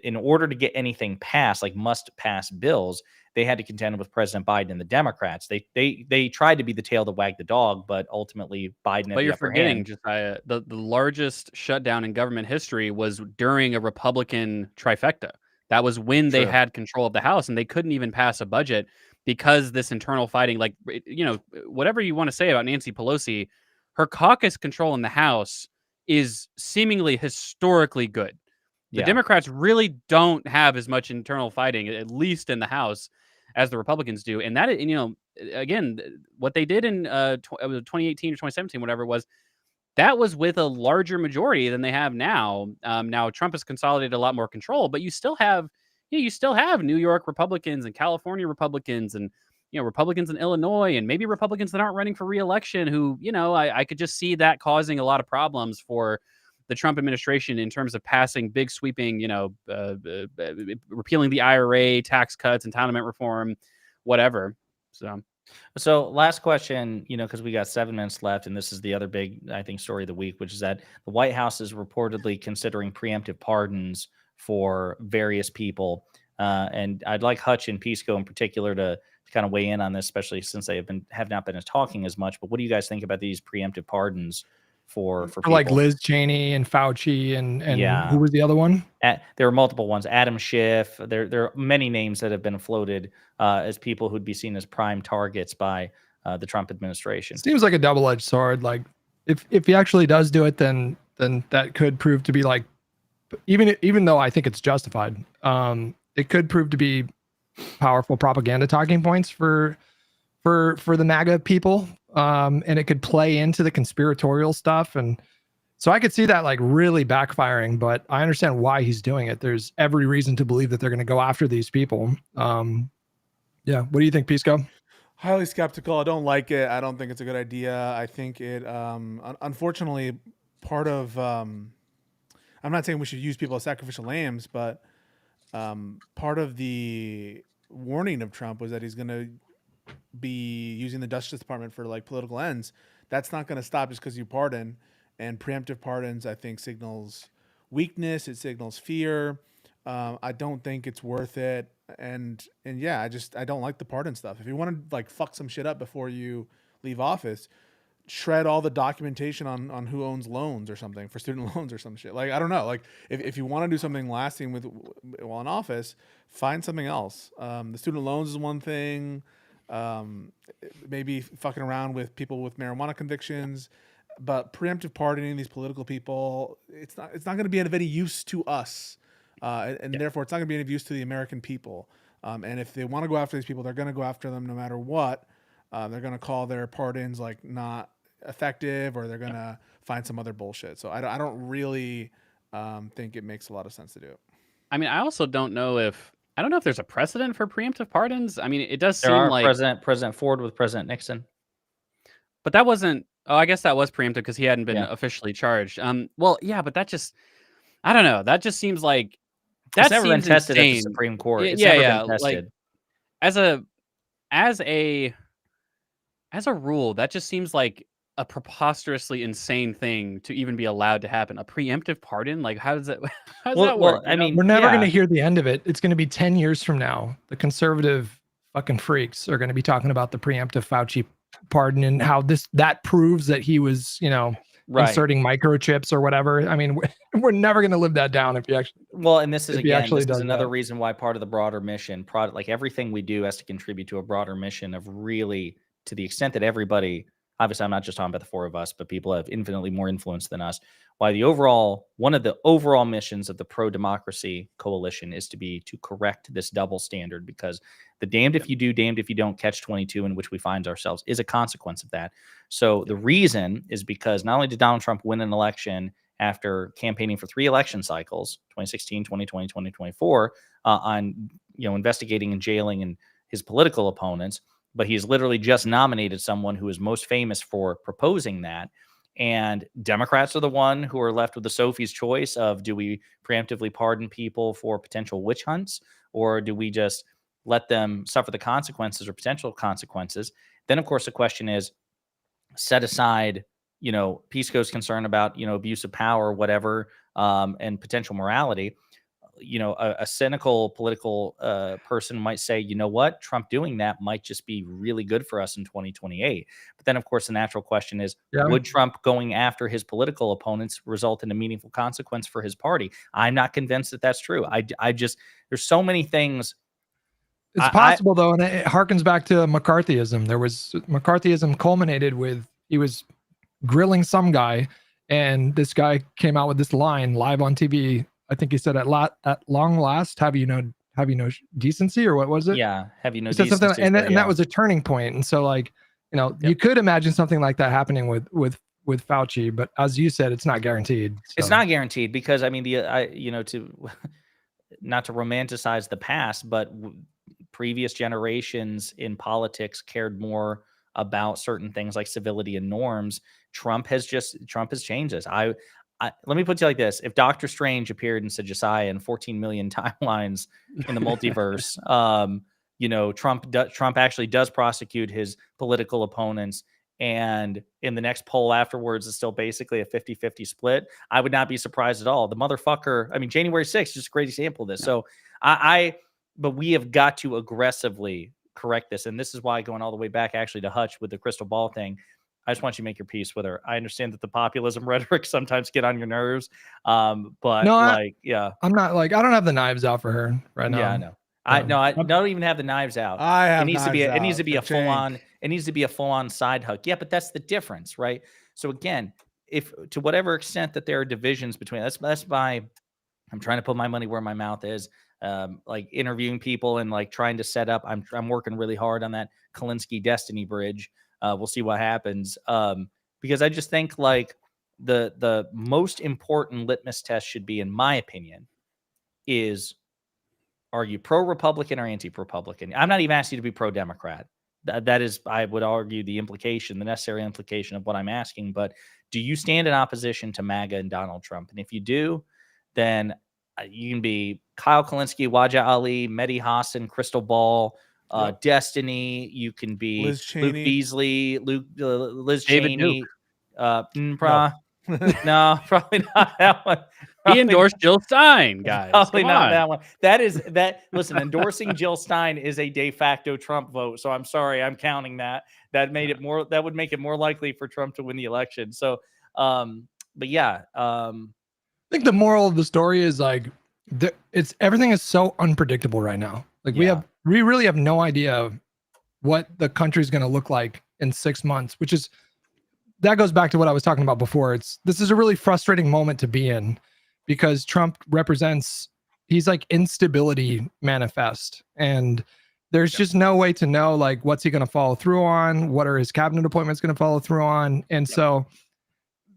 in order to get anything passed, like must pass bills, they had to contend with President Biden and the Democrats. They tried to be the tail to wag the dog, but ultimately Biden had but the you're upper forgetting, hand. Josiah, the largest shutdown in government history was during a Republican trifecta. That was when they True. had control of the House, and they couldn't even pass a budget because this internal fighting. Like, whatever you want to say about Nancy Pelosi, her caucus control in the House is seemingly historically good. The Yeah. Democrats really don't have as much internal fighting, at least in the House, as the Republicans do. And that, again, what they did in 2018 or 2017, whatever it was, that was with a larger majority than they have now. Now Trump has consolidated a lot more control, but you still have New York Republicans and California Republicans and Republicans in Illinois and maybe Republicans that aren't running for re-election who, I could just see that causing a lot of problems for the Trump administration in terms of passing big sweeping, repealing the IRA, tax cuts, entitlement reform, whatever. So last question, because we got 7 minutes left, and this is the other big, I think, story of the week, which is that the White House is reportedly considering preemptive pardons for various people. And I'd like Hutch and Pisco in particular to kind of weigh in on this, especially since they have not been talking as much. But what do you guys think about these preemptive pardons for people? Like Liz Cheney and Fauci and Yeah. who was the other one? There are multiple ones. Adam Schiff. There are many names that have been floated as people who'd be seen as prime targets by the Trump administration. Seems like a double-edged sword. Like if he actually does do it, then that could prove to be like, even though I think it's justified, it could prove to be powerful propaganda talking points for the MAGA people. And it could play into the conspiratorial stuff. And so I could see that like really backfiring, but I understand why he's doing it. There's every reason to believe that they're going to go after these people. Yeah. What do you think, Pisco? Highly skeptical. I don't like it. I don't think it's a good idea. I think it, unfortunately, part of, I'm not saying we should use people as sacrificial lambs, but part of the warning of Trump was that he's going to be using the Justice Department for like political ends. That's not going to stop just because you pardon. And preemptive pardons, I think, signals weakness. It signals fear. I don't think it's worth it. And yeah, I don't like the pardon stuff. If you want to like fuck some shit up before you leave office, shred all the documentation on who owns loans or something for student loans or some shit. Like, I don't know. Like if you want to do something lasting while in office, find something else. The student loans is one thing. Maybe fucking around with people with marijuana convictions, but preemptive pardoning these political people, it's not going to be of any use to us. And therefore it's not going to be any use to the American people. And if they want to go after these people, they're going to go after them no matter what. They're going to call their pardons like not effective, or they're going to find some other bullshit. So I don't really think it makes a lot of sense to do it. I mean, I also don't know if there's a precedent for preemptive pardons. I mean, it does There seem are like, President Ford with President Nixon. but that wasn't. Oh, I guess that was preemptive because he hadn't been Yeah. officially charged. Well, yeah, but that just, I don't know. That just seems like It's that never been seems tested at the insane. Supreme Court. It's Yeah, never yeah. been Like tested. as a rule, that just seems like a preposterously insane thing to even be allowed to happen. A preemptive pardon? Like, how does that how does that work? I mean, We're never going yeah. to hear the end of it. It's going to be 10 years from now. The conservative fucking freaks are going to be talking about the preemptive Fauci pardon and how that proves that he was, Right. inserting microchips or whatever. I mean, we're never going to live that down if you actually. Well, and this is if he again, actually this is does another that. reason why part of the broader mission, like everything we do has to contribute to a broader mission of really, to the extent that everybody, obviously I'm not just talking about the four of us, but people have infinitely more influence than us. Why one of the overall missions of the pro-democracy coalition is to correct this double standard, because the damned if you do, damned if you don't catch 22 in which we find ourselves is a consequence of that. So the reason is because not only did Donald Trump win an election after campaigning for 3 election cycles, 2016, 2020, 2024, on investigating and jailing and his political opponents, but he's literally just nominated someone who is most famous for proposing that. And Democrats are the one who are left with the Sophie's choice of, do we preemptively pardon people for potential witch hunts, or do we just let them suffer the consequences or potential consequences? Then, of course, the question is, set aside, Pisco's concern about, abuse of power, whatever, and potential morality. A cynical political person might say, you know what, Trump doing that might just be really good for us in 2028. But then, of course, the natural question is, would Trump going after his political opponents result in a meaningful consequence for his party? I'm not convinced that that's true. I just, there's so many things. It's possible, though, and it harkens back to McCarthyism. McCarthyism culminated with, he was grilling some guy, and this guy came out with this line live on TV. I think he said, at long last, have you no decency, or what was it? Yeah, have you no decency? decency? And that was a turning point. And so, like, you could imagine something like that happening with Fauci, but as you said, it's not guaranteed. So. It's not guaranteed because, I mean, to not to romanticize the past, but previous generations in politics cared more about certain things like civility and norms. Trump has changed this. Let me put it like this: if Doctor Strange appeared and said Josiah in 14 million timelines in the multiverse, Trump actually does prosecute his political opponents, and in the next poll afterwards is still basically a 50-50 split, I would not be surprised at all. The motherfucker, I mean, January 6th is just a great example of this. Yeah. So but we have got to aggressively correct this. And this is why, going all the way back actually to Hutch with the crystal ball thing, I just want you to make your peace with her. I understand that the populism rhetoric sometimes get on your nerves. But no, I'm not like, I don't have the knives out for her right now. Yeah, I know. I don't even have the knives out. I have. It needs to be a full on. It needs to be a full on side hook. Yeah, but that's the difference, right? So again, if to whatever extent that there are divisions between, that's why I'm trying to put my money where my mouth is. Like interviewing people and like trying to set up. I'm working really hard on that Kalinsky Destiny Bridge. We'll see what happens. Because I just think like the most important litmus test should be, in my opinion, is are you pro-Republican or anti-Republican? I'm not even asking you to be pro-Democrat. That is, I would argue, the necessary implication of what I'm asking. But do you stand in opposition to MAGA and Donald Trump? And if you do, then you can be Kyle Kalinske, Waja Ali, Mehdi Hassan, Crystal Ball, Destiny. You can be Liz Luke Cheney. Beasley, Liz David Cheney. No. No, probably not that one. He endorsed Jill Stein, guys. Probably Come not on. that one. Listen, endorsing Jill Stein is a de facto Trump vote. So I'm sorry, I'm counting that. That would make it more likely for Trump to win the election. So, but yeah. I think the moral of the story is like, everything is so unpredictable right now. Like we really have no idea what the country's going to look like in 6 months, that goes back to what I was talking about before. This is a really frustrating moment to be in because Trump he's like instability manifest, and there's just no way to know like what's he going to follow through on, what are his cabinet appointments going to follow through on, and so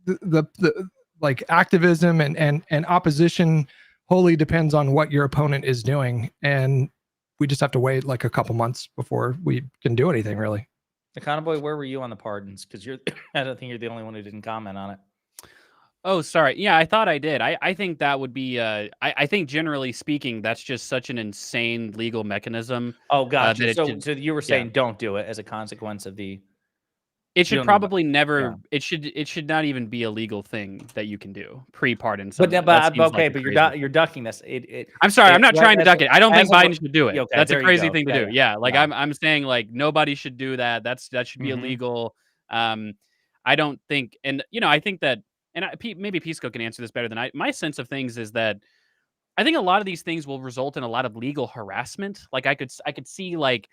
the like activism and opposition wholly depends on what your opponent is doing, and we just have to wait like a couple months before we can do anything really. Econo Boy, where were you on the pardons? Because I don't think you're the only one who didn't comment on it. Oh, sorry. Yeah, I thought I did. I think that would be. I think generally speaking, that's just such an insane legal mechanism. Oh, gotcha. That So you were saying don't do it as a consequence of the. It should probably never. Yeah. It should not even be a legal thing that you can do pre-pardon. But okay, but you're ducking this. I'm sorry, I'm not trying to duck it. I don't think Biden should do it. Okay, that's a crazy thing to do. Yeah, like yeah. I'm saying like nobody should do that. That should be illegal. I don't think, and I think that, and maybe Pisco can answer this better than I. My sense of things is that I think a lot of these things will result in a lot of legal harassment. Like I could see like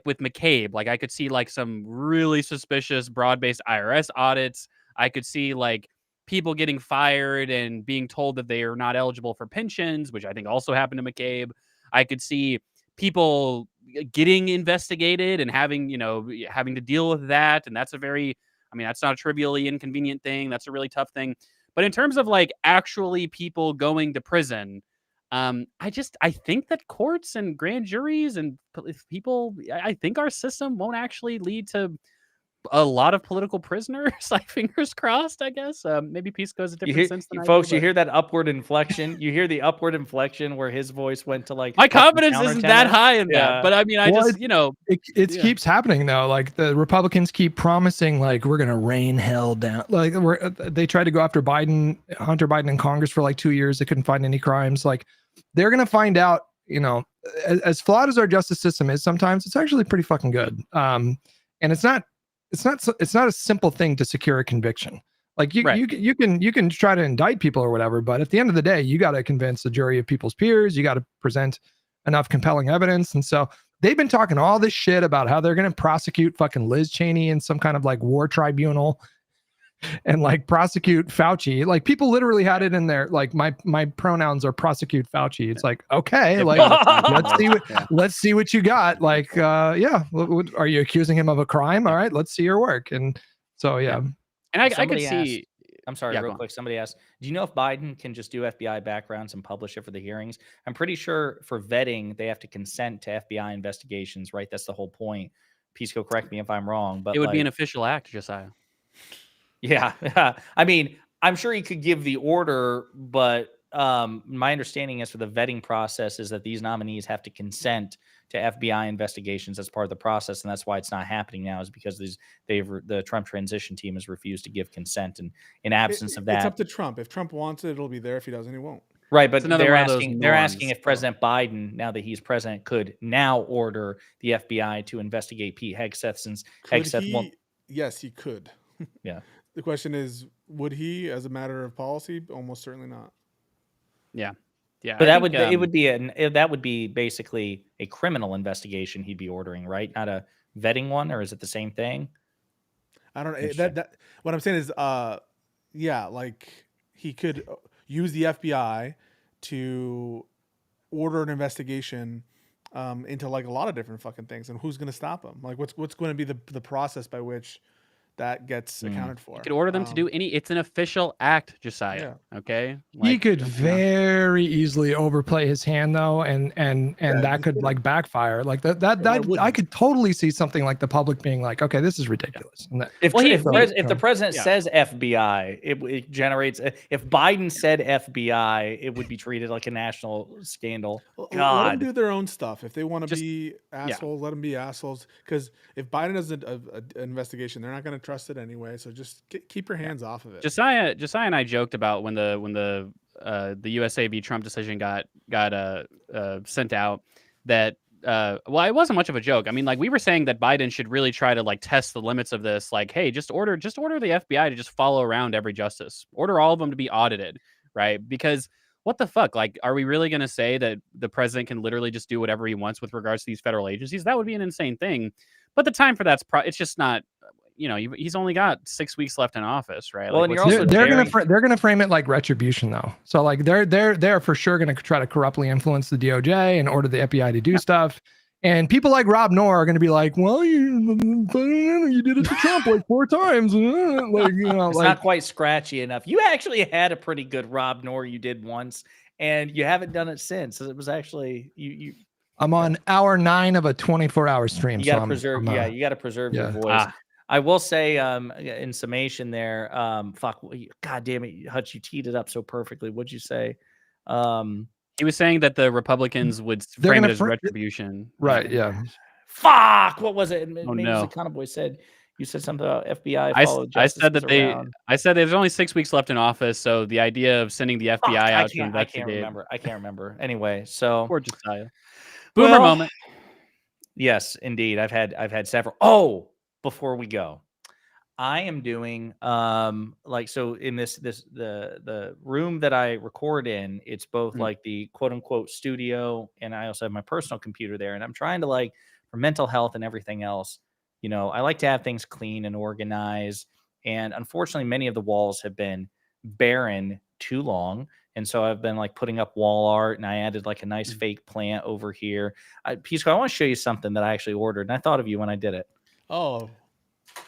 with McCabe, like I could see like some really suspicious broad-based IRS audits. I could see like people getting fired and being told that they are not eligible for pensions, which I think also happened to McCabe. I could see people getting investigated and having to deal with that. And that's that's not a trivially inconvenient thing. That's a really tough thing. But in terms of like actually people going to prison, I think that courts and grand juries and people, I think our system won't actually lead to a lot of political prisoners. Like fingers crossed, I guess. Maybe peace goes a different sense than folks. You hear that upward inflection? You hear the upward inflection where his voice went to like my confidence isn't that high in that. But I mean, it keeps happening though. Like the Republicans keep promising like we're gonna rain hell down. Like they tried to go after Hunter Biden in Congress for like 2 years. They couldn't find any crimes. Like they're gonna find out. As flawed as our justice system is, sometimes it's actually pretty fucking good. And it's not a simple thing to secure a conviction. Like you can try to indict people or whatever, but at the end of the day, you got to convince the jury of people's peers. You got to present enough compelling evidence. And so they've been talking all this shit about how they're going to prosecute fucking Liz Cheney in some kind of like war tribunal and like prosecute Fauci. Like people literally had it in there. Like my pronouns are prosecute Fauci. It's like, okay, like let's see what you got. Like, yeah. Are you accusing him of a crime? All right, let's see your work. And so, yeah. And I could see. I'm sorry, real quick. Somebody asked, do you know if Biden can just do FBI backgrounds and publish it for the hearings? I'm pretty sure for vetting, they have to consent to FBI investigations, right? That's the whole point. Pisco, correct me if I'm wrong, but it would be an official act, Josiah. Yeah. I mean, I'm sure he could give the order, but my understanding is for the vetting process is that these nominees have to consent to FBI investigations as part of the process, and that's why it's not happening now. Is because the Trump transition team has refused to give consent, and in absence of that, it's up to Trump. If Trump wants it, it'll be there. If he doesn't, he won't. Right, but they're asking if President Biden, now that he's president, could now order the FBI to investigate Pete Hegseth, since Hegseth won't. Yes, he could. Yeah. The question is, would he, as a matter of policy? Almost certainly not. Yeah. But that would be basically a criminal investigation he'd be ordering, right? Not a vetting one, or is it the same thing? I don't know. That what I'm saying is, like he could use the FBI to order an investigation into like a lot of different fucking things, and who's going to stop him? Like, what's going to be the process by which that gets accounted for. You could order them to do any. It's an official act, Josiah. Okay, He could very easily overplay his hand though, and that could like backfire. Like that I could totally see something like the public being like, okay, this is ridiculous. If the president says FBI, it generates. If Biden said FBI, it would be treated like a national scandal. God, let them do their own stuff. If they want to be assholes, let them be assholes. Because if Biden does an investigation, they're not going to trust it anyway. So just keep your hands off of it. Josiah and I joked about when the USA v Trump decision got sent out that well, it wasn't much of a joke. I mean, like, we were saying that Biden should really try to like test the limits of this. Like, hey, just order the FBI to just follow around every justice. Order all of them to be audited, right? Because what the fuck? Like, are we really going to say that the president can literally just do whatever he wants with regards to these federal agencies? That would be an insane thing. But the time for that's it's just not. You know, he's only got 6 weeks left in office, right? Well, like, and you're also they're gonna frame it like retribution though. So like they're for sure gonna try to corruptly influence the DOJ and order the FBI to do stuff. And people like Rob Noor are gonna be like, well, you did it to Trump like 4 times. Like, you know, it's like, not quite scratchy enough. You actually had a pretty good Rob Noor you did once, and you haven't done it since. It was actually you. I'm on hour 9 of a 24-hour stream. You got to preserve. You got to preserve your voice. I will say, in summation there, fuck, God damn it, Hutch, you teed it up so perfectly. What'd you say? He was saying that the Republicans would frame it as retribution. Right, yeah. Fuck, what was it? Maybe no. the kind of boy said, you said something about FBI. I said that I said there's only 6 weeks left in office, so the idea of sending the FBI out to investigate. I can't remember. Anyway, so. Poor Josiah. Boomer moment. Yes, indeed. I've had several. Oh, before we go, I am doing like, so in the room that I record in, it's both like the quote unquote studio, and I also have my personal computer there, and I'm trying to, like, for mental health and everything else, you know, I like to have things clean and organized, and unfortunately many of the walls have been barren too long. And so I've been like putting up wall art, and I added like a nice fake plant over here. Pisco, I want to show you something that I actually ordered, and I thought of you when I did it. Oh,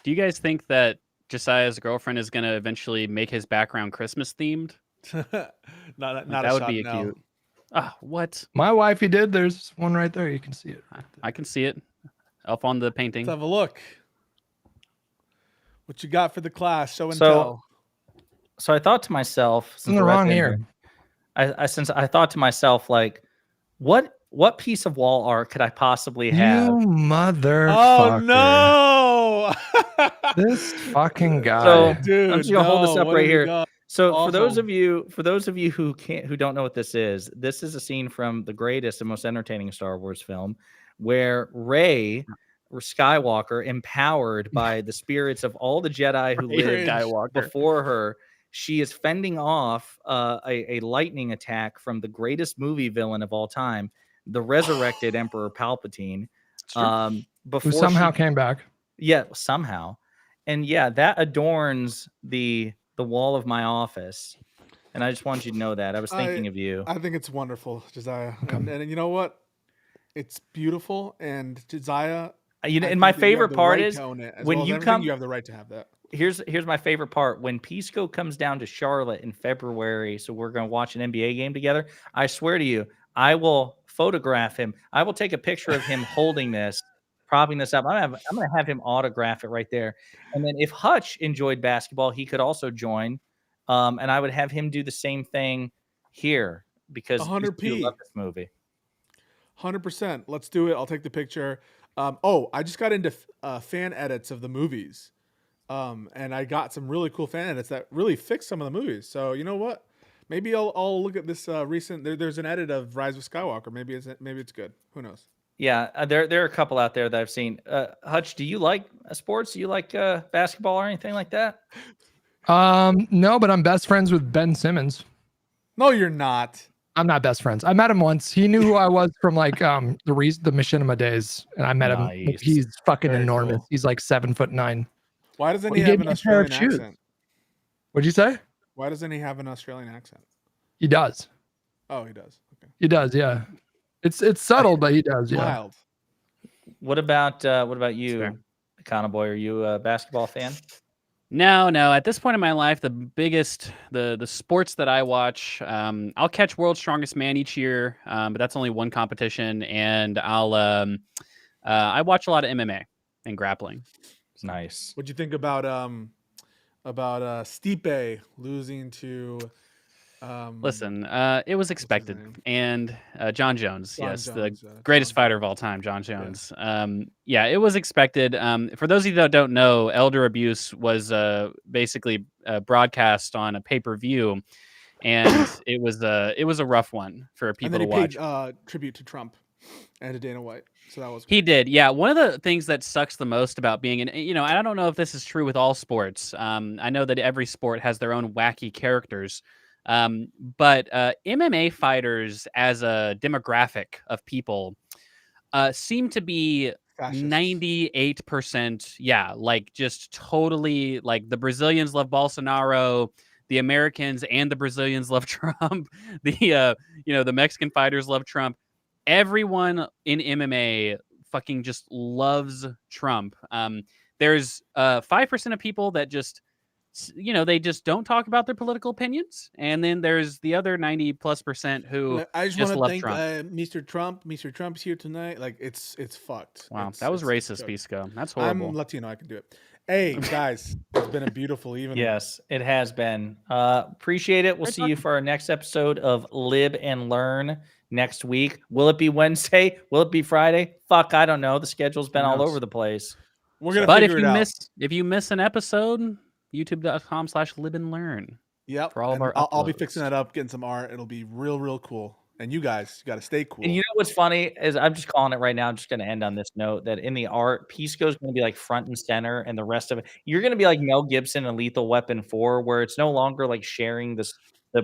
do you guys think that Josiah's girlfriend is going to eventually make his background Christmas themed? Not that would be cute. Ah, what? My wifey did. There's one right there. You can see it. I can see it. Up on the painting. Let's have a look. What you got for the class? Show and tell. So I thought to myself, in the wrong here. I thought to myself, like, what piece of wall art could I possibly have? You motherfucker! Oh no! This fucking guy. So, dude, I'm just gonna hold this up right here. Got? So awesome. for those of you who don't know what this is a scene from the greatest and most entertaining Star Wars film, where Rey Skywalker, empowered by the spirits of all the Jedi who lived before her, she is fending off a lightning attack from the greatest movie villain of all time, the resurrected Emperor Palpatine. Who somehow came back. Yeah, somehow. And yeah, that adorns the wall of my office. And I just wanted you to know that. I was thinking of you. I think it's wonderful, Josiah. And you know what? It's beautiful. And Josiah, and my favorite part is when you come, you have the right to have that. Here's my favorite part. When Pisco comes down to Charlotte in February, so we're going to watch an NBA game together, I swear to you, I will photograph him. I will take a picture of him holding this, propping this up. I'm going to have him autograph it right there. And then if Hutch enjoyed basketball, he could also join. And I would have him do the same thing here, because 100p. love this movie. 100%. Let's do it. I'll take the picture. I just got into fan edits of the movies. And I got some really cool fan edits that really fix some of the movies. So you know what? Maybe I'll look at this recent. There's an edit of Rise of Skywalker. Maybe it's good. Who knows? Yeah, there are a couple out there that I've seen. Hutch, do you like sports? Do you like basketball or anything like that? No, but I'm best friends with Ben Simmons. No, you're not. I'm not best friends. I met him once. He knew who I was from like the Machinima days, and I met him. He's fucking enormous. Cool. He's like 7'9". Why doesn't he have an Australian accent? What'd you say? Why doesn't he have an Australian accent? He does. Oh, he does. Okay. He does. Yeah. It's subtle, but he does. Yeah. Wild. What about you? Fair. Econo Boy, are you a basketball fan? No. At this point in my life, the sports that I watch, I'll catch World's Strongest Man each year, but that's only one competition, and I watch a lot of MMA and grappling. Nice. What'd you think about Stipe losing to? Listen, it was expected, name? and John Jones, John yes, Jones, the greatest John fighter of all time, John Jones. Yeah, it was expected. For those of you that don't know, elder abuse was basically broadcast on a pay-per-view, and it was a rough one for And people then to he watch. paid tribute to Trump and to Dana White. So that was He did, yeah. One of the things that sucks the most about being and I don't know if this is true with all sports. I know that every sport has their own wacky characters. But MMA fighters as a demographic of people seem to be fascists. 98%, yeah, like just totally like the Brazilians love Bolsonaro, the Americans and the Brazilians love Trump, the Mexican fighters love Trump. Everyone in MMA fucking just loves Trump. There's 5% of people that just they just don't talk about their political opinions, and then there's the other 90+% who I just just want to love thank Trump. Mr. Trump. Mr. Trump's here tonight. Like it's fucked. Wow, that was racist, Pisco. That's horrible. I'm Latino. I can do it. Hey guys, it's been a beautiful evening. Yes, it has been. Appreciate it. We'll see you for our next episode of Lib and Learn next week. Will it be Wednesday? Will it be Friday? Fuck, I don't know. The schedule's been all over the place. We're gonna But figure it out. if you miss an episode, youtube.com/liveandlearn. Yep. For all of our I'll be uploads. fixing that up, getting some art. It'll be real cool. And you guys, you got to stay cool. And you know what's funny is I'm just calling it right now. I'm just going to end on this note that in the art, Pisco's going to be like front and center, and the rest of it, you're going to be like Mel Gibson in Lethal Weapon 4, where it's no longer like sharing the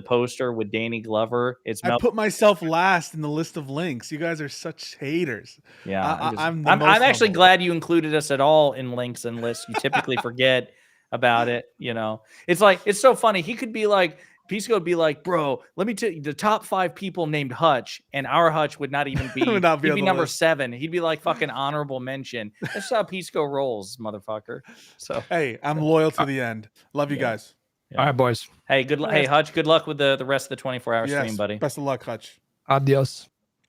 poster with Danny Glover. It's I put myself last in the list of links. You guys are such haters. Yeah, I'm actually glad you included us at all in links and lists. You typically forget about it. It's like it's so funny. He could be like. Pisco would be like, bro, let me tell you, the top 5 people named Hutch, and our Hutch would not even be, he'd be number 7. He'd be like fucking honorable mention. That's how Pisco rolls, motherfucker. So hey, I'm loyal to the end. Love you guys. All right, boys. Hey, hey, Hutch, good luck with the rest of the 24-hour stream, buddy. Best of luck, Hutch. Adios.